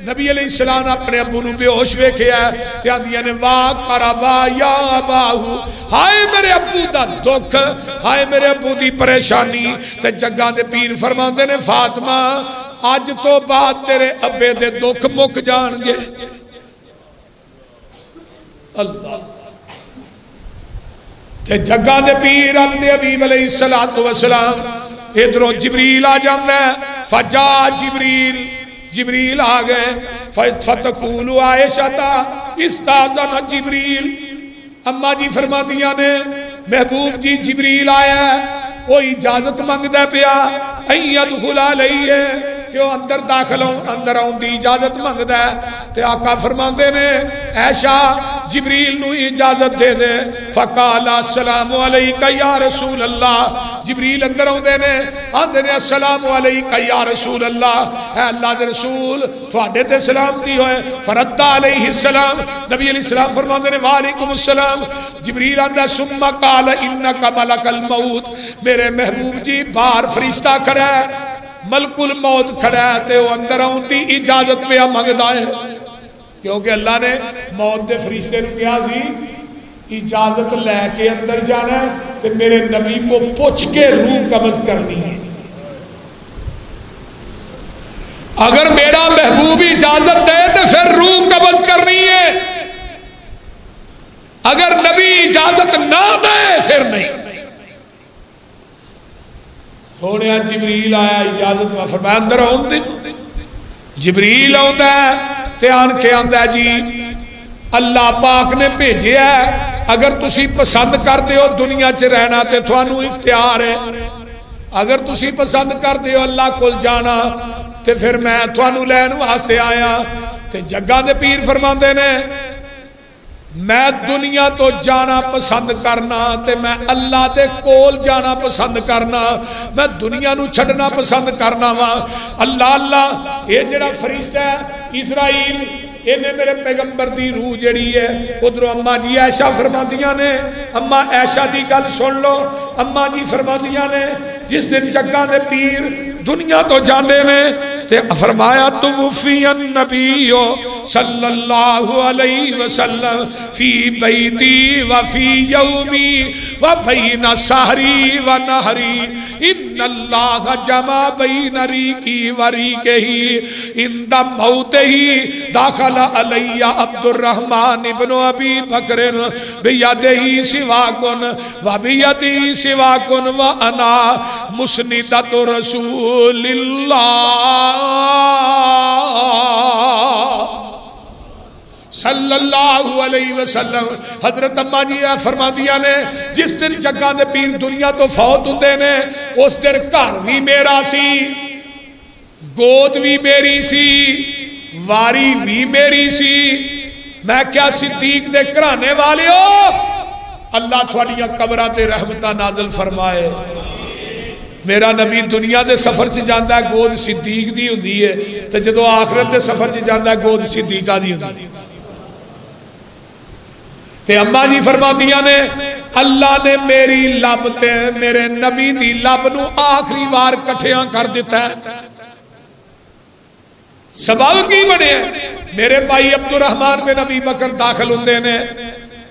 نبی علیہ السلام اپنے ابو نو بے ہوش ویکھیا تے آندیاں نے وا قربا یا اباہو، ہائے میرے ابو دا دکھ، ہائے میرے ابو دی پریشانی۔ تے جگاں دے پیر فرماندے نے فاطمہ اج تو بعد تیرے ابے دے دکھ مک جان گے۔ اللہ تے جگاں دے پیر عبد حبیب علیہ السلام ادھروں جبریل آ جاندا ہے، فجا جبریل آ گئے، فتقول عائشہ استاذن جبریل، اما جی فرماتیاں نے محبوب جی جبریل آیا ہے، وہ اجازت منگدا پیا ان يدخل علیہ کہ وہ اندر داخل اندر آن دی اجازت منگدا ہے۔ تے آقا فرماندے نے عائشہ جبریل نو اجازت دے دے، فقال السلام علیکہ یا رسول اللہ، جبریل اندر آندے نے آندے نے السلام علیکہ یا رسول اللہ، اے اللہ دے رسول تواڈے تے سلامتی ہوئے۔ فرد علیہ السلام، نبی علیہ السلام فرماندے نے وعلیکم السلام۔ جبریل آندا ثم قال انک ملک الموت، میرے محبوب جی باہر فرشتہ کھڑا ہے، ملک الموت کھڑا ہے تے وہ اندر آن دی اجازت پہ منگدا ہے، کیونکہ اللہ نے موت دے فرشتے نے کیا سی اجازت لے کے اندر جانا ہے تے میرے نبی کو پوچھ کے روح قبض کرنی ہے۔ اگر میرا محبوب اجازت دے تو پھر روح قبض کرنی ہے، اگر نبی اجازت نہ دے پھر نہیں۔ سونے جبریل آیا اجازت میں فرمایا اندر آن دے، جبریل آندا ہے تے آن کے آندا جی اللہ پاک نے بھیجے ہے، اگر تسی پسند کرتے ہو دنیا چ رہنا تے تھانو اختیار ہے، اگر تسی پسند کرتے ہو اللہ کول جانا تے پھر میں تھانو لین واسطے آیا۔ تے جگاں دے پیر فرماندے نے میں دنیا تو جانا پسند کرنا تے میں اللہ دے کول جانا پسند کرنا، میں دنیا نو چھڑنا پسند کرنا وا۔ اللہ اللہ یہ جڑا فرشتہ ہے اسرائیل انہیں میرے پیغمبر دی روح جڑی ہے ادھر اما جی عائشہ فرماندیاں نے، اما عائشہ دی گل سن لو، اما جی فرماندیاں نے جس دن جگاں دے پیر دنیا تو جاندے نے تے فرمایا توفی النبی صلی اللہ علیہ وسلم فی بیتی و فی یومی و بین سحری و نہری ان اللہ جمع بین ریکی و ریکہی اند موتہی داخل علی عبد الرحمن ابن ابی بکر بیدہی سواکن و بیدی سواکن و انا مسندت رسول اللہ صلی اللہ علیہ وسلم۔ حضرت اما جی فرما دیا نے جس دن جگاں دے پیر دنیا تو فوت ہوتے نے اس دن گھر بھی میرا سی، گود بھی میری سی، واری بھی میری سی۔ میں کیا صدیق دے کرانے والے ہو، اللہ تھوڑیاں قبراں تے رحمتہ نازل فرمائے۔ میرا نبی دنیا دے سفر سے جاندا ہے گود صدیق دی ہوندی ہے تے جدوں آخرت دے سفر سے جاندا ہے گود صدیقہ دی ہوندی ہے۔ تے اماں جی فرماندیاں نے اللہ نے میری لب تے میرے نبی دی لب نو آخری بار کٹھیاں کر دیتا ہے۔ سبب کی بنے میرے بھائی عبد الرحمن بن ابی بکر داخل ہوندے نے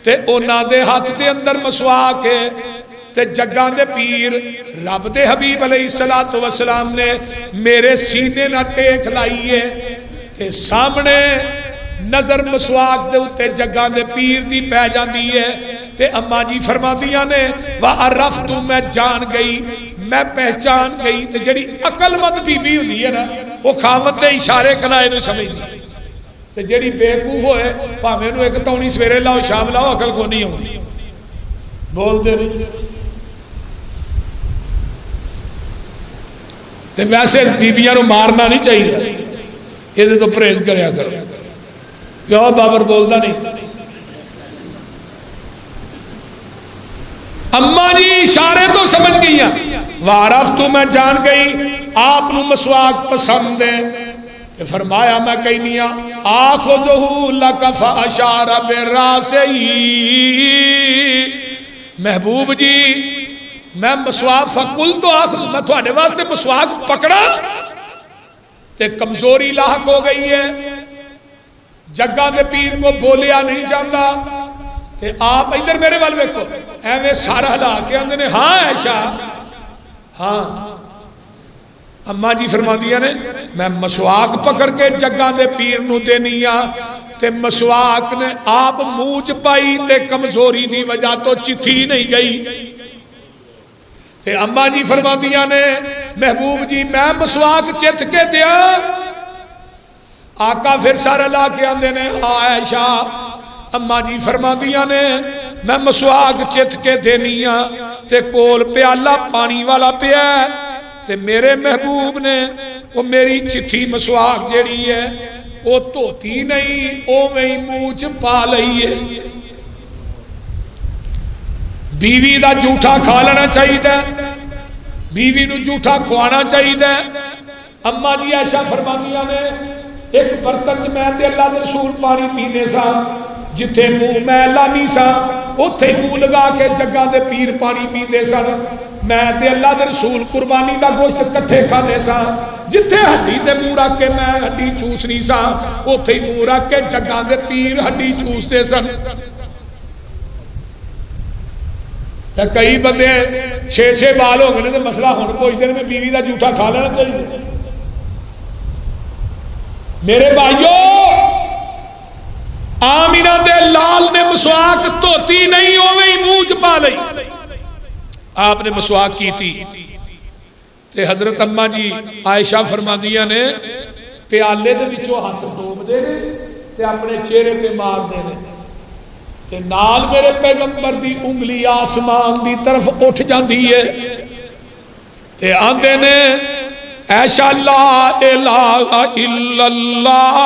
تے انہاں دے ہاتھ دے اندر مسواک ہے تے جگاں دے پیر رب دے حبیب علیہ السلام نے میرے سینے نہ ٹیک لائی ہے تے سامنے نظر مسواک دے اتے جگاں دے پیر دی پہ جاندی ہے تے اماں جی فرماندیاں نے وَعَرَفْتُ میں جان گئی، میں پہچان گئی۔ تے جڑی عقل مند بی بی ہوندی ہے نا وہ خامد دے اشارے کلائے نو سمجھ دی، تے جڑی بیوقوف ہوئے بھاویں نو ایک تونی سویرے لاؤ شام لاؤ عقل کو نہیں ہوندی، بولتے نہیں۔ تے ویسے بیبیاں نو مارنا نہیں چاہیے، یہ تو پرہیز کریا کرو۔ کیوں بابر بولتا نہیں؟ اما جی اشارے تو سمجھ گئی وعرفت میں جان گئی آپ نو مسواک پسند ہے، فرمایا میں کہنی آخذہ لک فاشار براسہ، محبوب جی میں مسواک فقل تو آخذ، میں تھوڑے واسطے مسواک پکڑا تے کمزوری لاحق ہو گئی ہے، جگہ دے پیر کو بولیا نہیں جاتا، تے آپ ادھر میرے وال ویکھو ایویں سارا ہلا کے آندے نے ہاں عائشہ ہاں اما جی فرماندیاں نے میں مسواک پکڑ کے جگہ دے پیر نو دینی تے مسواک نے آپ منہ چ پائی تے کمزوری دی وجہ تو چتھی نہیں گئی، تے اما جی فرماندیاں نے محبوب جی میں مسواک چت کے دیا، آقا پھر سارا لا کے آندے نے عائشہ، اما جی فرماندیاں نے میں مسواک چت کے دینی تے کول پیالہ پانی والا پیا تے میرے محبوب نے وہ میری چٹھی مسواک جیڑی ہے وہ دھوتی نہیں، اوویں ہی منہ چ پا لئی ہے۔ بیوی دا جھوٹا کھا لینا چاہیے، بیوی نو جھوٹا کھوانا چاہیے۔ اما جی عائشہ فرماندیاں نے ایک برتن میں تے اللہ دے رسول پانی پینے سا، جتھے منہ میں لانی سا اوتھے منہ لگا کے جگہ دے پیر پانی پیندے سن، میں تے اللہ دے رسول قربانی دا گوشت کٹھے کھانے سا، جتھے ہڈی تے منہ رکھ کے میں ہڈی چوسنی سا اوتھے منہ رکھ کے جگہ دے پیر ہڈی چوستے سن۔ کئی بندے 6 بال ہو گئے تے مسئلہ ہن پوچھتے ہیں میں بیوی دا جھوٹا کھا لینا چاہیے۔ میرے بھائیو آمینہ دے لال نے مسواک دھوتی نہیں اوویں ہی منہ چ پا لئی، آپ نے مسواک کی تھی تے حضرت اما جی عائشہ فرماندیاں نے پیالے دے وچوں ہاتھ ڈوب دے نے تے اپنے چہرے تے مار دے نے تے نال میرے پیغمبر دی انگلی آسمان دی طرف اٹھ جاندی ہے تے آندے نے عائشہ لا الہ الا اللہ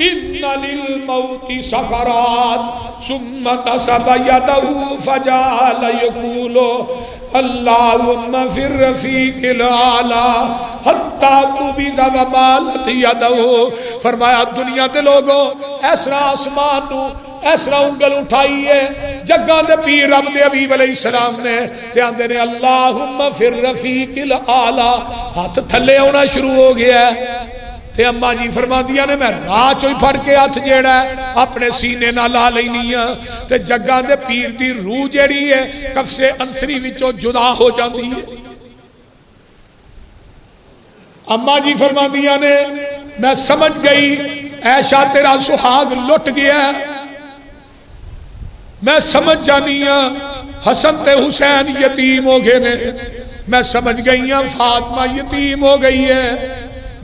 ان للموت سکرات ثم نصب يده فجعل يقول اللهم في الرفيق الاعلى حتى قبض ومالت يده، فرمایا دنیا دے لوگوں ایسرا آسمان نو ایسرا انگل اٹھائی ہے جگہ دے پیر رب دے حبیب علیہ السلام نے تے آندے نے اللہم فی الرفیق الاعلی، ہاتھ تھلے ہونا شروع ہو گیا ہے تے اما جی فرماندیاں نے میں راہ چوئی پھڑ کے ہاتھ جیڑا ہے اپنے سینے نہ لا لینی تے جگہ دے پیر دی روح جیڑی ہے قفص انسری وچوں جدا ہو جاندی ہے۔ اما جی فرماندیاں نے میں سمجھ گئی عائشہ تیرا سہاگ لٹ گیا ہے، میں سمجھ جانی حسن تے حسین یتیم ہو گئے نے، میں سمجھ گئی فاطمہ یتیم ہو گئی ہے،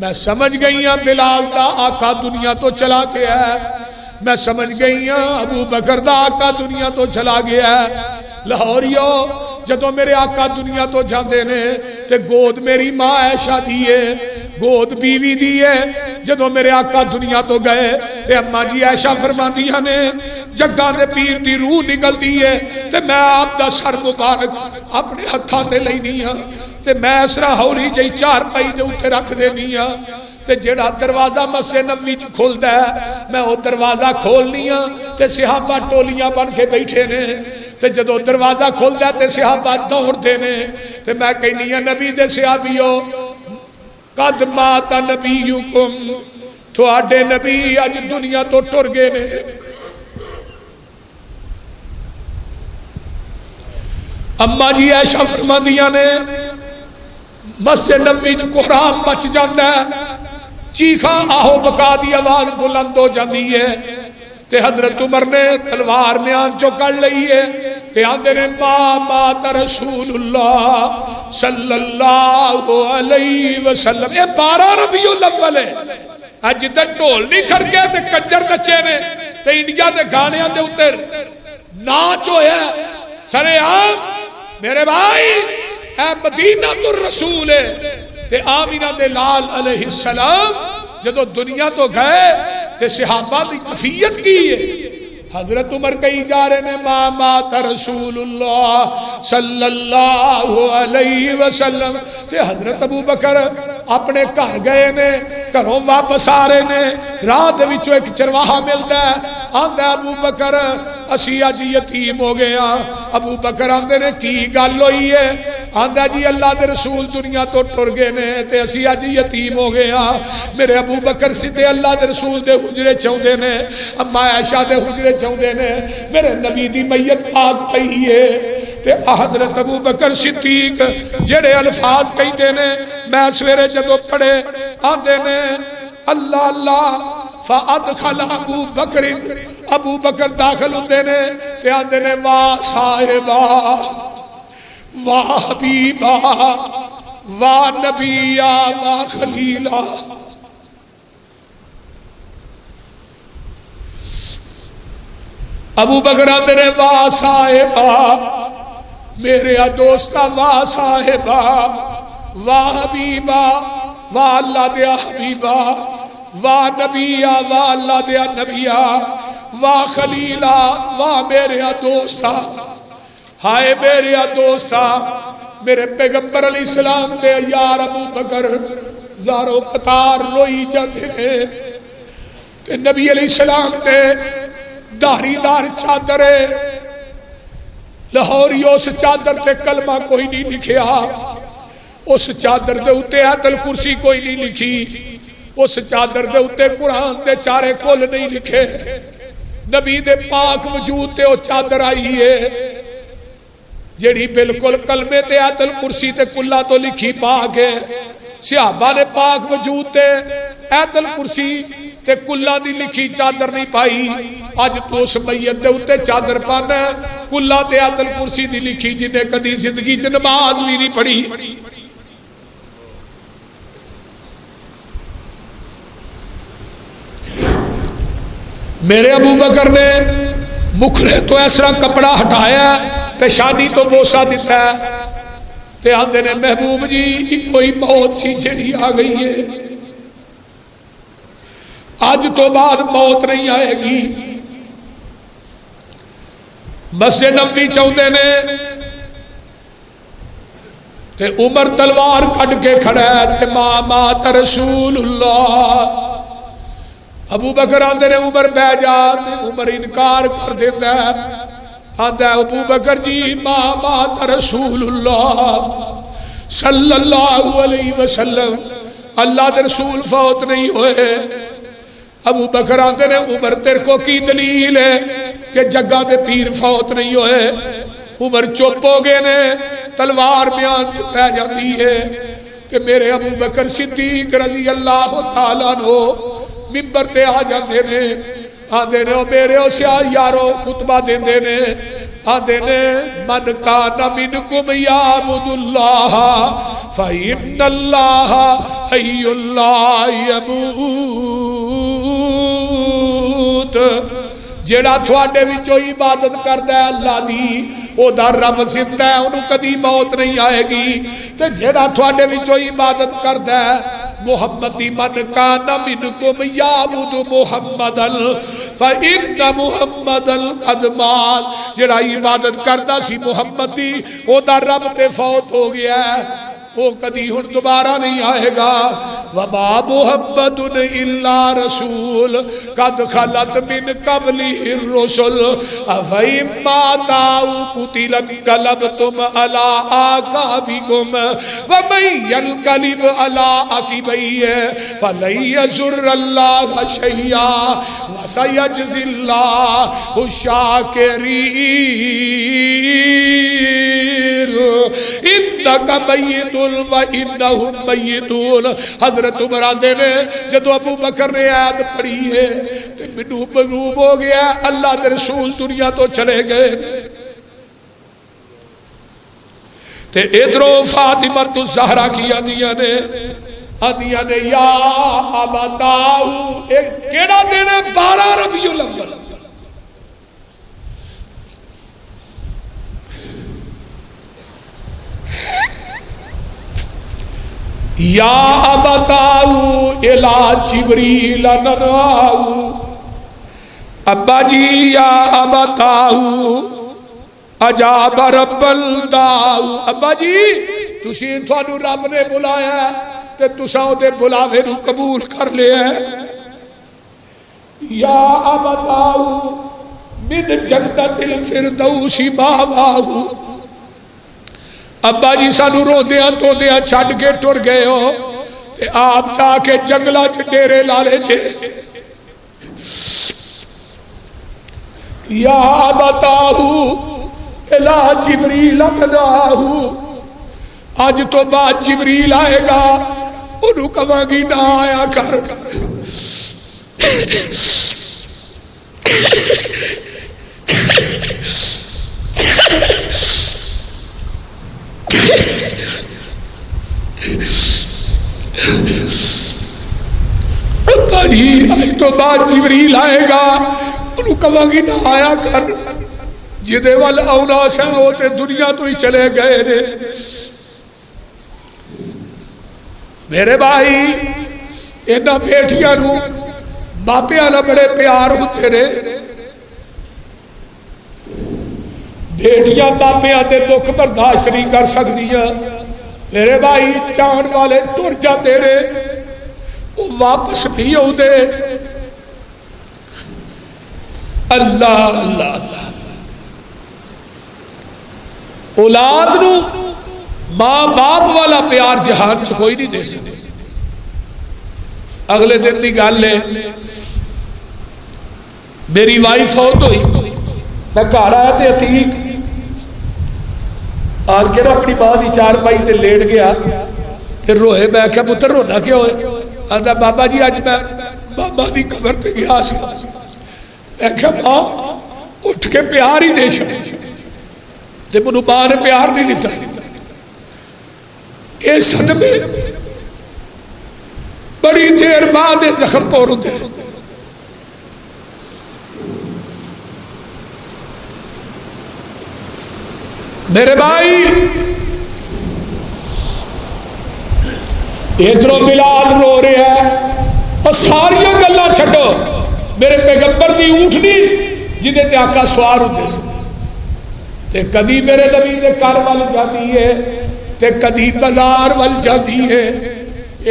میں سمجھ گئی بلال دا آقا دنیا تو چلا گیا ہے، میں سمجھ گئی ابو بکر دا آقا دنیا تو چلا گیا ہے۔ لاہوریو جدو میرے آقا دنیا تو جاندے نے تے گود میری ماں عائشہ دیئے، گود بیوی دیئے، جدو میرے آقا دنیا تو گئے تے اما جی عائشہ فرماندیاں نے جگہ دے پیر دی روح نکل دیئے تے میں آپ دا سر مبارک اپنے ہتھاں تے لینی ہاں تے میں اسرا ہولی جئی چار پائی دے اوتے رکھ دینی ہاں تے جڑا دروازہ مسجد نبوی چ کھلدا ہے میں او دروازہ کھولنی ہاں تے صحابہ ٹولیاں بن کے بیٹھے نے تے جدو دروازہ کھلدا تے صحابہ دوڑ دے نے تے میں کہنی ہاں نبی دے صحابیو قد مات نبیکم، تھوڑے نبی اج دنیا تو ٹر گئے نے۔ اما جی عائشہ فرماندیاں نے مسجد نبوی چ کوہرام مچ جاتا ہے، چیخاں آہو بکا دی آواز بلند ہو جاندی ہے تے حضرت عمر نے تلوار میان چو کر لئی ہے تے آندے نے مات رسول اللہ صلی اللہ علیہ وسلم۔ یہ 12 ربیع الاول ہے، اج تے ڈھول نہیں کھڑکے تے کنجر نچے نے تے انڈیا دے گانیاں دے اوتے ناچ ہویا سرے عام۔ میرے بھائی اے مدینہ الرسول ہے تے آمینہ دے لال علیہ السلام جدو دنیا تو گئے تے صحابہ دی کفیت کی ہے حضرت عمر کہیں جا رہے نے ما مات رسول اللہ صلی اللہ علیہ وسلم تے حضرت ابو بکر اپنے گھر گئے نے گھروں واپس آ رہے نے راہ دے وچوں ایک چرواہا ملدا ہے آندا ابو بکر اسی اج یتیم ہو گئے ہاں ابو بکر آندے نے کی گل ہوئی ہے آندا جی اللہ دے رسول دنیا تو ٹر گئے نے تے اسی اج یتیم ہو گئے ہاں میرے ابو بکر سیدھے اللہ دے رسول دے حجرے چاہندے نے اما عائشہ دے حجرے چاہندے نے میرے نبی دی میت پاک پئی ہے تے حضرت ابو بکر صدیق جڑے الفاظ کہندے نے میں سویرے جدوں پڑھے آندے نے اللہ اللہ فادخل ابو بکر ابو بکر داخل ہوندے نے تے آندے نے واہ صاحبا واہ حبیبا واہ نبیا واہ خلیلا ابو بکر آندے نے واہ صاحبا میرے دوستا واہ صاحبا واہ حبیبا واہ اللہ دیا حبیبا واہ نبیا واہ اللہ دیا نبیا واہ خلیلا واہ میرے دوستا ہائے میرے دوستا میرے پیغمبر علیہ السلام دے یار ابو بکر زارو قطار روئی جاتے ہیں تے نبی علیہ السلام تے داری دار چادر لاہوری اس چادر تے کلمہ کوئی نہیں لکھیا اس چادر دے اتے آیت الکرسی کوئی نہیں لکھی اس چادر دے اتے قرآن دے چارے کل نہیں لکھے نبی دے پاک وجود تے او چادر آئی ہے جیڑی بالکل کلمے تے آیت الکرسی تے کلا تو لکھی پاک ہے صحابہ نے پاک وجود تے آیت الکرسی تے کلا دی لکھی چادر نہیں پائی اج تو اس میت دے اتے چادر پانا کلا تے آیت الکرسی دی لکھی جنہیں کدی زندگی چ نماز بھی نہیں پڑھی میرے ابو بکر نے مکھڑے تو ایسا کپڑا ہٹایا پیشانی تو بوسا دیتا ہے تے آندے نے محبوب جی کوئی موت سی جڑی آ گئی ہے آج تو بعد موت نہیں آئے گی مسجد نبوی چاہتے نے تے عمر تلوار کٹ کے کھڑا ہے تے ما مات رسول اللہ ابو بکر آندے نے عمر بہ جا تے عمر انکار کر دیتا ہے آندا ہے ابو بکر جی ما مات رسول اللہ صلی اللہ علیہ وسلم اللہ دے رسول فوت نہیں ہوئے ابو بکر آندے نے عمر تیرے کو کی دلیل ہے کہ جگہ دے پیر فوت نہیں ہوئے عمر چپ ہو گئے نے تلوار بیان چ پہ جاتی ہے کہ میرے ابو بکر صدیق رضی اللہ تعالیٰ عنہ ممبر تے آ جاندے نے آندے نے میرے سیاہ یارو خطبہ دیندے نے آندے نے من کان منکم یعبد اللہ فإن اللہ حی لا یموت جیڑا تھوڑے وچوں عبادت کردا ہے اللہ دی او دا رب زندہ ہے انہوں کدی موت نہیں آئے گی تے جیڑا تھوڑے وچوں عبادت کردا ہے محمدی من کان منکم یعبد محمدن فإن محمدن قد مات جیڑا عبادت کردا سی محمد دی او دا رب تے فوت ہو گیا ہے وہ کدی ہن دوبارہ نہیں آئے گا وما محمد الا رسول قد خلت من قبله الرسل افئن مات او قتل انقلبتم على اعقابكم ومن ينقلب على عقبيه فلن يضر الله شيئا وسيجزي الله الشاكرين انك میت وانہم میتون حضرت عمر آندے نے جدو ابو بکر نے آیت پڑھی ہے تو منو مغلوب ہو گیا اللہ کے رسول دنیا تو چلے گئے تے ادھرو فاطمہ الزہرا کی آدیاں نے یا ابتاؤ کیڑا دن ہے 12 ربیع الاول یا ابتاؤ الی جبریل نراؤ ابا جی یا ابتاؤ اجاب رب الداؤ، ابا جی تسی تھانو رب نے بلایا تے تساں دے بلاوے نو قبول کر لیا ہے۔ یا ابتاؤ من جنت الفردوس ماواہ، ابا جی سانو روندیاں توندیاں چھڈ کے ٹر گئے ہو تے آپ جا کے جنگلاں چ ڈیرے لا لے جے۔ یا ابتاؤ الا جبریل ابناہ، آج تو بعد جبریل آئے گا انہوں کہاں گی نہ آیا کر۔ آج تو بعد جبریل آئے گا انہوں کہاں گی نہ آیا کر، جدے وال اونا سے ہوتے دنیا تو ہی چلے گئے نے۔ میرے بھائی اینا بیٹیاں نو باپیاں نہ بڑے پیار ہوتے رہے، بیٹیاں باپیاں دے دکھ برداشت نہیں کر سکدیاں۔ میرے بھائی چاہن والے ٹر جاتے رہے، وہ واپس نہیں ہوتے۔ اللہ اللہ اللہ، اولاد نو ماں باپ والا پیار جہان چ کوئی نہیں دے سکتے۔ اگلے دن دی گل ہے، میری وائف فوت ہوئی، میں گھر آیا تے عتیق آن کے اپنی ماں دی چارپائی تے لیٹ گیا، پھر روئے۔ میں کہا پتر رونا کیوں ہے؟ آندا بابا جی اج میں بابا دی قبر تے گیا سی۔ میں کہا ماں اٹھ کے پیار ہی دے چھڑے تے مینوں ماں نے پیار نہیں دیتا۔ اے صدمے بڑی دیر بعد زخم پور ہوندے۔ میرے بھائی ادھروں بلال رو رہا ہے، اور ساری گلاں چھڈو، میرے پیغمبر دی اونٹنی جہدے تے آقا سوار ہوندے سی تے کدی میرے نبی دے گھر ول جاتی ہے تے کدی بازار ول جاتی ہے،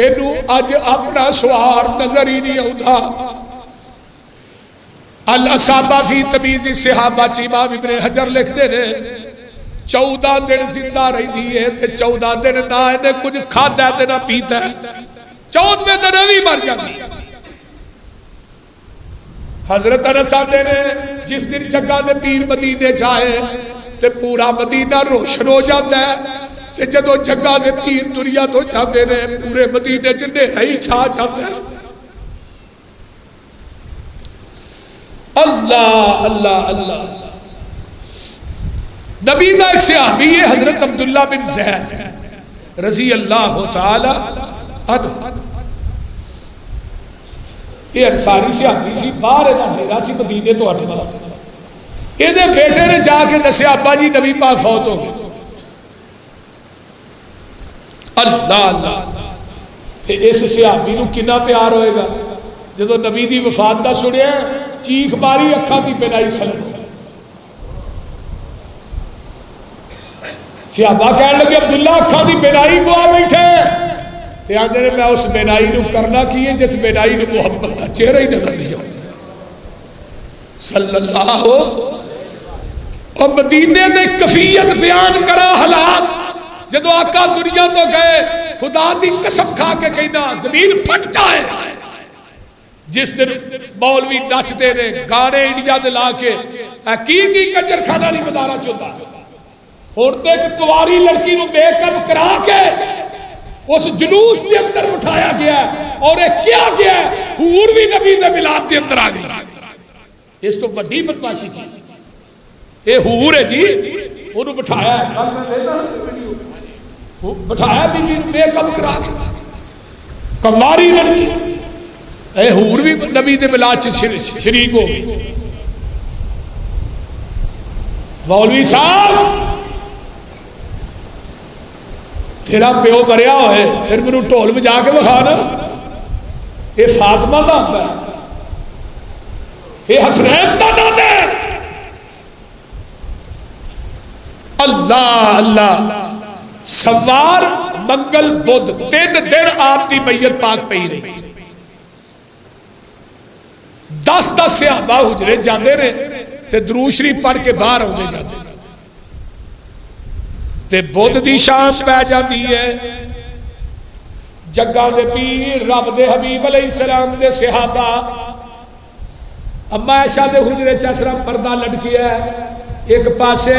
اینو اج اپنا سوار نظر ہی نہیں آتا۔ الاصابہ فی تمیز الصحابہ امام ابن حجر لکھتے ہیں 14 دن زندہ رہی ہے تے 14 دن نہ انہیں کچھ کھاتا ہے نہ پیتا ہے، 14ویں دن بھی مر جاتی ہے۔ حضرت انس صاحب نے جس دن جگہ دے پیر مدینے جائے تے پورا مدینہ روشن ہو جاتا ہے، تے جدو جگہ دے پیر دنیا تو جاتے نے پورے مدینے چ اندھیرا ہی چھا جاتا ہے۔ اللہ اللہ اللہ، نبی دا ایک صحابی ہے حضرت عبداللہ بن زید رضی اللہ تعالی عنہ، یہ انصاری صحابی سی، باہر دا ڈیرا سی مدینے تو ہٹوا، یہ بیٹے نے جا کے دسیا ابا جی نبی پاک فوت ہو گئے۔ اللہ اللہ، اس صحابی نو کنا پیار ہوئے گا جدو نبی دی وفات دا سنیا چیخ ماری اکھاں دی بینائی سلم۔ صحابہ کہنے لگے عبداللہ اکھاں دی بینائی کو آ بیٹھے، تے آندے نے میں اس بینائی نو کرنا کی ہے جس بینائی نو محمد دا چہرہ ہی نظر نہیں آتا صلی اللہ ہو۔ اور مدینے دے کفیت بیان کرا حالات جدو آقا دنیا تو گئے، خدا دی قسم کھا کے کہنا زمین پھٹ جائے۔ جس دن مولوی نچتے نے گانے انڈیا دے لا کے کی کنجر خانہ نہیں بازارا چوتا، اور ایک کواری لڑکی نو میک اپ کرا کے اس جلوس کے اندر اٹھایا گیا اور ایک کیا گیا حور بھی نبی دے میلاد کے اندر آ گئی۔ اس تو بڑی بدماشی کی اے حور ہے جی، انہوں بٹھایا بٹھایا بی بی میک اپ کرا کے کواری لڑکی، اے حور بھی نبی دے میلاد شریک ہو گئی۔ مولوی صاحب تیرا پیو مریا ہوئے پھر میرے ٹول بجا کے بکھا نا، یہ فاطمہ دا آتا ہے یہ حسنین دا نام ہے. اللہ اللہ. سوار منگل بدھ 3 دن آپ کی میت پاک پئی رہی. 10 صحابہ حجرے جاندے نے تے درود شریف پڑھ کے باہر آتے جاتے تے بدھ دی شام پی جاتی ہے. جگہ دے پیر رب دے حبیب علیہ السلام دے صحابہ اما عائشہ دے حجرے چسرا پردہ لٹکیا ہے. ایک پاسے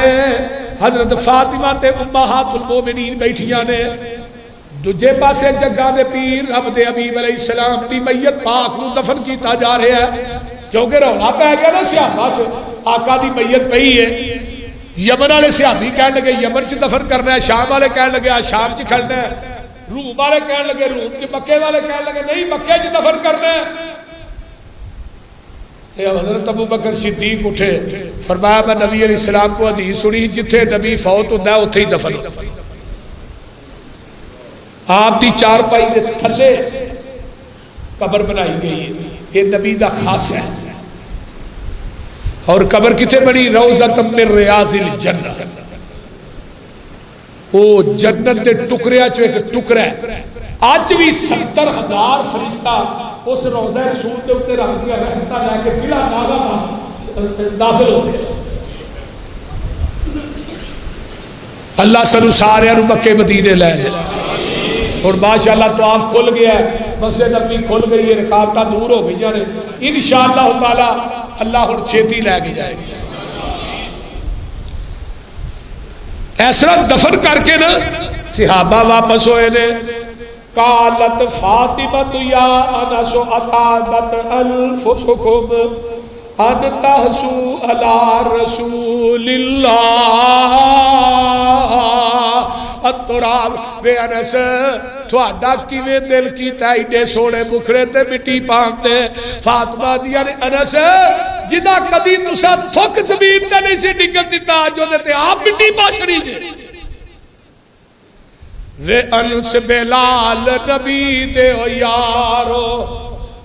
حضرت فاطمہ تے امہات المومنین بیٹھیاں نے, دوجے پاسے جگہ دے پیر رب دے حبیب علیہ السلام دی میت پاک نو دفن کیتا جا رہا ہے. کیونکہ رولا پی گیا نا صحابہ چ آقا دی میت پئی ہے. یمن والے صحابی کہنے لگے یمن چ دفن کرنا ہے, شام والے کہنے لگے شام چ کھڑنا ہے, روم والے کہنے لگے روم چ, مکے والے کہنے لگے نہیں مکے چ دفن کرنا ہے. حضرت ابو بکر صدیق اٹھے, فرمایا میں نبی علیہ السلام کو حدیث سنی جتھے نبی فوت ہوتا ہے اتھے ہی دفن ہوتا ہے. آپ دی چارپائی دے تھلے قبر بنائی گئی ہے, یہ نبی دا خاص ہے. اور قبر کتنے بنی؟ روضۃ من ریاض الجنہ. وہ جنت دے ٹکڑے چو ایک ٹکڑا ہے. اج بھی 70,000 فرشتہ اس روضہ رسول کے اوپر رکھ دیا رحمتہ لے کے بلا نازل ہوتے. اللہ سنو سارے مکے مدینے لے جائے. اور ماشاءاللہ طواف کھل گیا ہے, مسجد نبوی کھل گئی ہے, رکاوٹاں دور ہو گئی ہیں. انشاءاللہ تعالی اللہ ہن چھیتی لے کے جائے گی. اس طرح دفن کر کے نا صحابہ واپس ہوئے نے. قالت فاطمۃ یا انس اطابت انفسکم ان تحسوا علی رسول اللہ التراب. وے انس تھوڑا کیویں دل کیتا ایڈے سونے مکھڑے تے مٹی پانتے. فاطمہ دیا نے انس جدا کدی تسا تھک زمین تے نہیں سی ڈگن دیتا جو تے آپ مٹی پا چھڑی جے. وے انس بلال نبی دے او یارو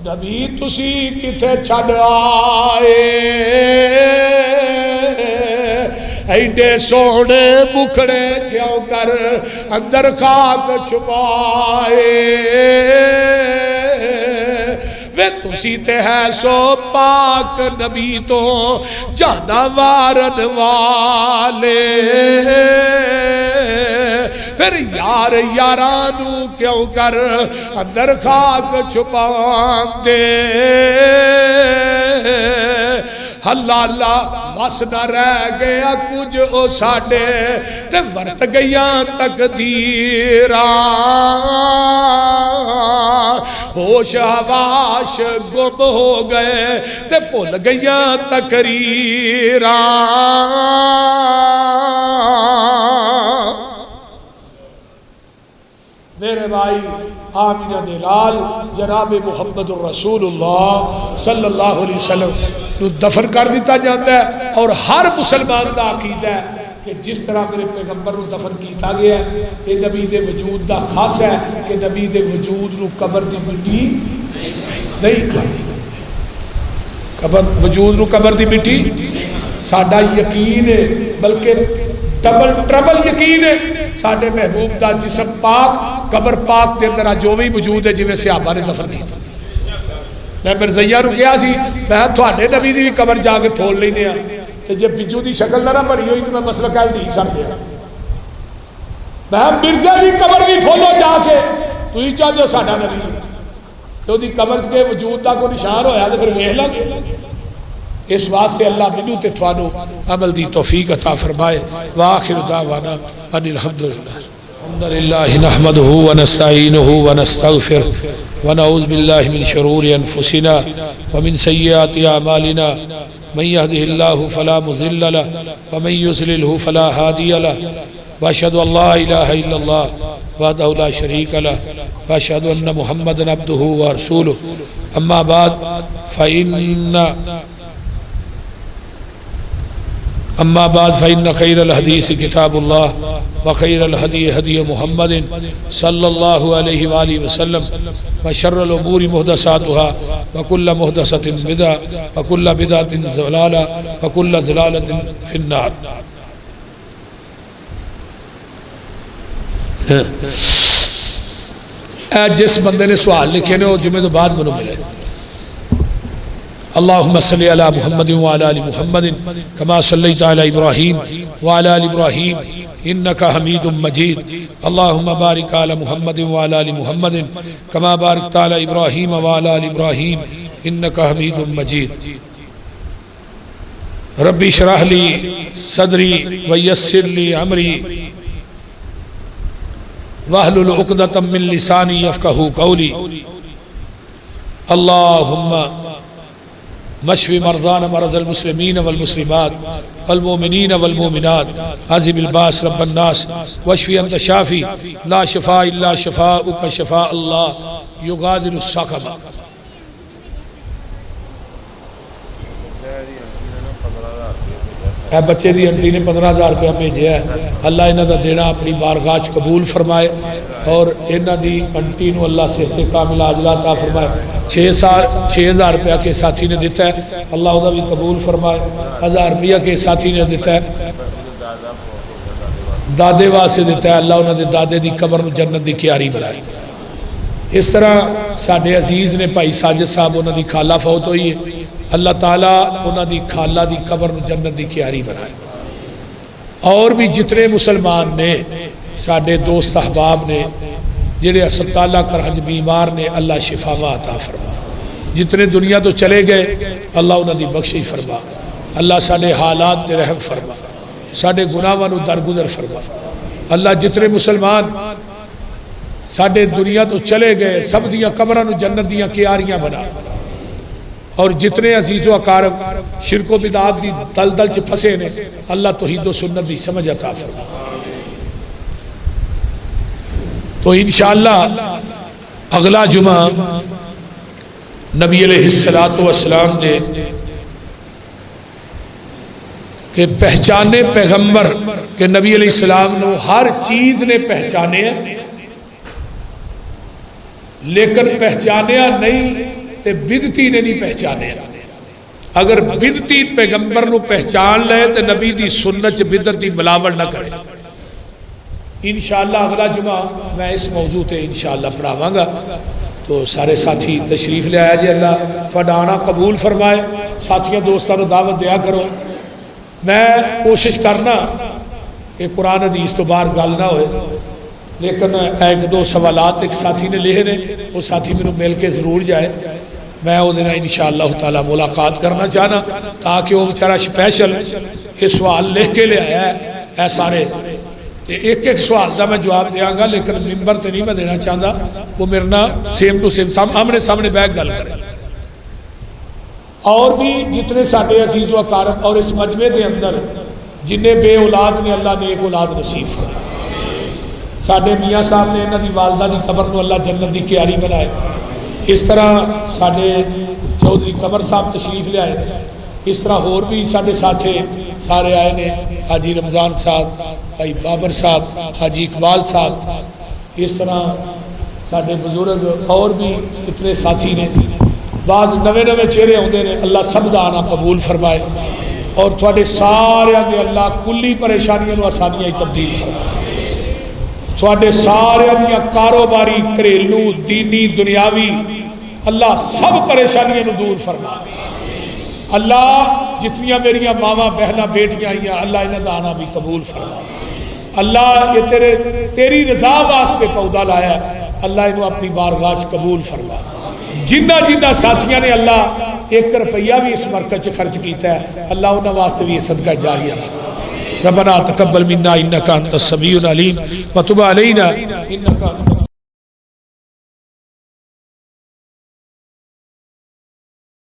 نبی تسی کتے چھڑ آئے ایڈے سونے مکھڑے کیوں کر اندر خاک چھپائے. وے تسی تے ہے سو پاک نبی تو جانا وارن والے. پھر یار یارانو کیوں کر اندر خاک چھپاندے. اللہ اللہ وس نہ رہ گیا کچھ او ساڈے تے ورت گئیاں تقدیراں. ہوش حواش گم ہو گئے تے بھول گئیاں تقریراں. میرے بھائی آمینہ دلال جناب محمد الرسول اللہ صلی اللہ علیہ وسلم تو دفن کر دیتا جاتا ہے. اور ہر مسلمان دا عقیدہ ہے کہ جس طرح میرے پیغمبر نو دفن کیتا گیا ہے یہ نبی دے وجود دا خاص ہے کہ نبی دے وجود نو قبر دی مٹی نہیں کھاتی. قبر وجود نو قبر دی مٹی ساڈا یقین ہے, بلکہ ٹربل یقین ہے. ساڈے محبوب دا جسم پاک قبر پاک دے اندر جو بھی وجود ہے جویں صحابہ نے دفن کیتا. میں مرزیا نو کہا سی میں تھوڑے نبی دی بھی قبر جا کے پھول لینے آ تے جے بجو دی شکل نہ بنی ہوئی تو میں مسئلہ کہہ دی چھڑ دیا. میں مرزا دی قبر بھی پھولو جا کے تو ہی چاہتے ہو ساڈا نبی تو دی قبر کے وجود دا کوئی نشان ہویا تو پھر ویکھ لیں. اس واسطے اللہ منو تے تھانو عمل دی توفیق عطا فرمائے. واخر دعوانا ان الحمد للہ نحمده ونستعینه ونستغفر ونعوذ باللہ من شرور انفسنا ومن سیئات اعمالنا من يهده الله فلا مضل له ومن يضلل فلا هادي له واشهد ان لا اله الا الله وحده لا شريك له واشهد ان محمدا عبده ورسوله. اما بعد فان أما بعد فإن خير الحديث كتاب الله وخير الهدي هدي محمد صلى الله عليه وآله وسلم وشر الأمور محدثاتها وكل محدثة بدعة وكل بدعة ضلالة وكل ضلالة في النار. جس بندے نے سوال لکھے نے وہ جمعے تو بعد منو ملے. اللهم صل على محمد وعلى ال محمد كما صليت على ابراهيم وعلى ال ابراهيم انك حميد مجيد. اللهم بارك على محمد وعلى ال محمد كما باركت على ابراهيم وعلى ال ابراهيم انك حميد مجيد. ربي اشرح لي صدري ويسر لي امري واحلل عقدة من لساني يفقهوا قولي. اللهم مشفي مرضانا مرضى المسلمين والمسلمات والمؤمنين والمؤمنات عذب الباس رب الناس واشفي أنت شافي لا شفاء إلا شفاءك شفاء الله يغادر السقم. اے بچے دی انٹی نے 15,000 روپیہ بھیجا ہے. اللہ انہاں دا دینا اپنی بارگاہ وچ قبول فرمائے اور انہاں دی انٹی نو اللہ صحت کامل عاجلہ عطا فرمائے. 6,000 روپیہ کے ساتھی نے دیتا ہے, اللہ دا بھی قبول فرمائے. 1000 روپیہ کے ساتھی نے دیتا ہے, دادے واسطے دیتا ہے, اللہ انہاں دے دادے دی قبر نو جنت دی کیاری بنائے. اس طرح ساڈے عزیز نے بھائی ساجد صاحب انہاں دی خالہ فوت ہوئی ہے, اللہ تعالیٰ انہاں دی خالہ دی قبر نو جنت دی کیاری بنائے. اور بھی جتنے مسلمان نے ساڈے دوست احباب نے جڑے ہسپتالاں کرہج بیمار نے, اللہ شفا عطا فرما. جتنے دنیا تو چلے گئے اللہ انہاں دی بخشش فرما. اللہ ساڈے حالات تے رحم فرما, ساڈے گناہاں نو درگزر فرما. اللہ جتنے مسلمان ساڈے دنیا تو چلے گئے سب دیاں قبراں نو جنت دیاں کیاریاں بنا. اور جتنے عزیز و اقارب شرک و بدعات دی دلدل چ پھسے نے اللہ توحید و سنت دی سمجھ عطا فرما. تو انشاءاللہ اگلا جمعہ نبی علیہ السلام نے کہ پہچانے پیغمبر کہ نبی علیہ السلام نے ہر چیز نے پہچانے ہیں لیکن پہچانیا نہیں تے بدتی نے نہیں پہچانے. اگر بدتی پیغمبر نو پہچان لے تے نبی دی سنت چ بدت دی ملاوٹ نہ کرے. انشاءاللہ اگلا جمعہ میں اس موضوع تے انشاءاللہ پڑھاواں گا. تو سارے ساتھی تشریف لے آیا جی, اللہ تہاڈا آنا قبول فرمائے. ساتھیاں دوستاں نو دعوت دیا کرو. میں کوشش کرنا کہ قرآن حدیث تو باہر گل نہ ہوئے, لیکن ایک دو سوالات ایک ساتھی نے لکھے نے, وہ ساتھی میرے مل کے ضرور جائے. میں وہ دن انشاءاللہ تعالی ملاقات کرنا چاہنا تاکہ وہ بیچارہ اسپیشل یہ سوال لکھ کے لے آیا ہے. اے سارے ایک ایک سوال کا میں جواب دیا گا, لیکن ممبر تو نہیں میں دینا چاہتا. وہ میرے نہ سیم ٹو سیم آمنے سامنے بیٹھ گل کرے. اور بھی جتنے ساڈے عزیز و اقارب اور اس مجمع کے اندر جنہیں بے اولاد نے اللہ نے ایک اولاد نصیب کرے. ساڈے میاں صاحب نے انہاں دی والدہ دی قبر نو اللہ جنت دی کیاری بنائے. اس طرح ساڈے چودھری قمر صاحب تشریف لے آئے. اس طرح اور بھی ساڈے ساتھی سارے آئے نے, حاجی رمضان صاحب, بھائی بابر صاحب, حاجی اقبال صاحب. اس طرح ساڈے بزرگ اور بھی اتنے ساتھی نے. بعض نوے نوے چہرے ہوندے نے, اللہ سب دا آنا قبول فرمائے اور تھوڑے سارے دے اللہ کلی پریشانیاں نو آسانیاں تبدیل فرمائے. تھوڑے سارے دیا کاروباری گھریلو دینی دنیاوی اللہ سب پریشانیاں نو دور فرما. اللہ جتنیاں میریاں ماواں بہناں بیٹیاں آئیاں اللہ انہاں دا آنا بھی قبول فرما. اللہ یہ تیری رضا واسطے پودا لایا, اللہ انہوں اپنی بارگاہ قبول فرما. جنہ جنہ ساتھیاں نے اللہ 1 روپیہ بھی اس مرکز خرچ کیتا ہے اللہ انہاں واسطے بھی صدقہ جاریہ. ربنا تقبل منا انك انت السميع العليم وتب علينا انك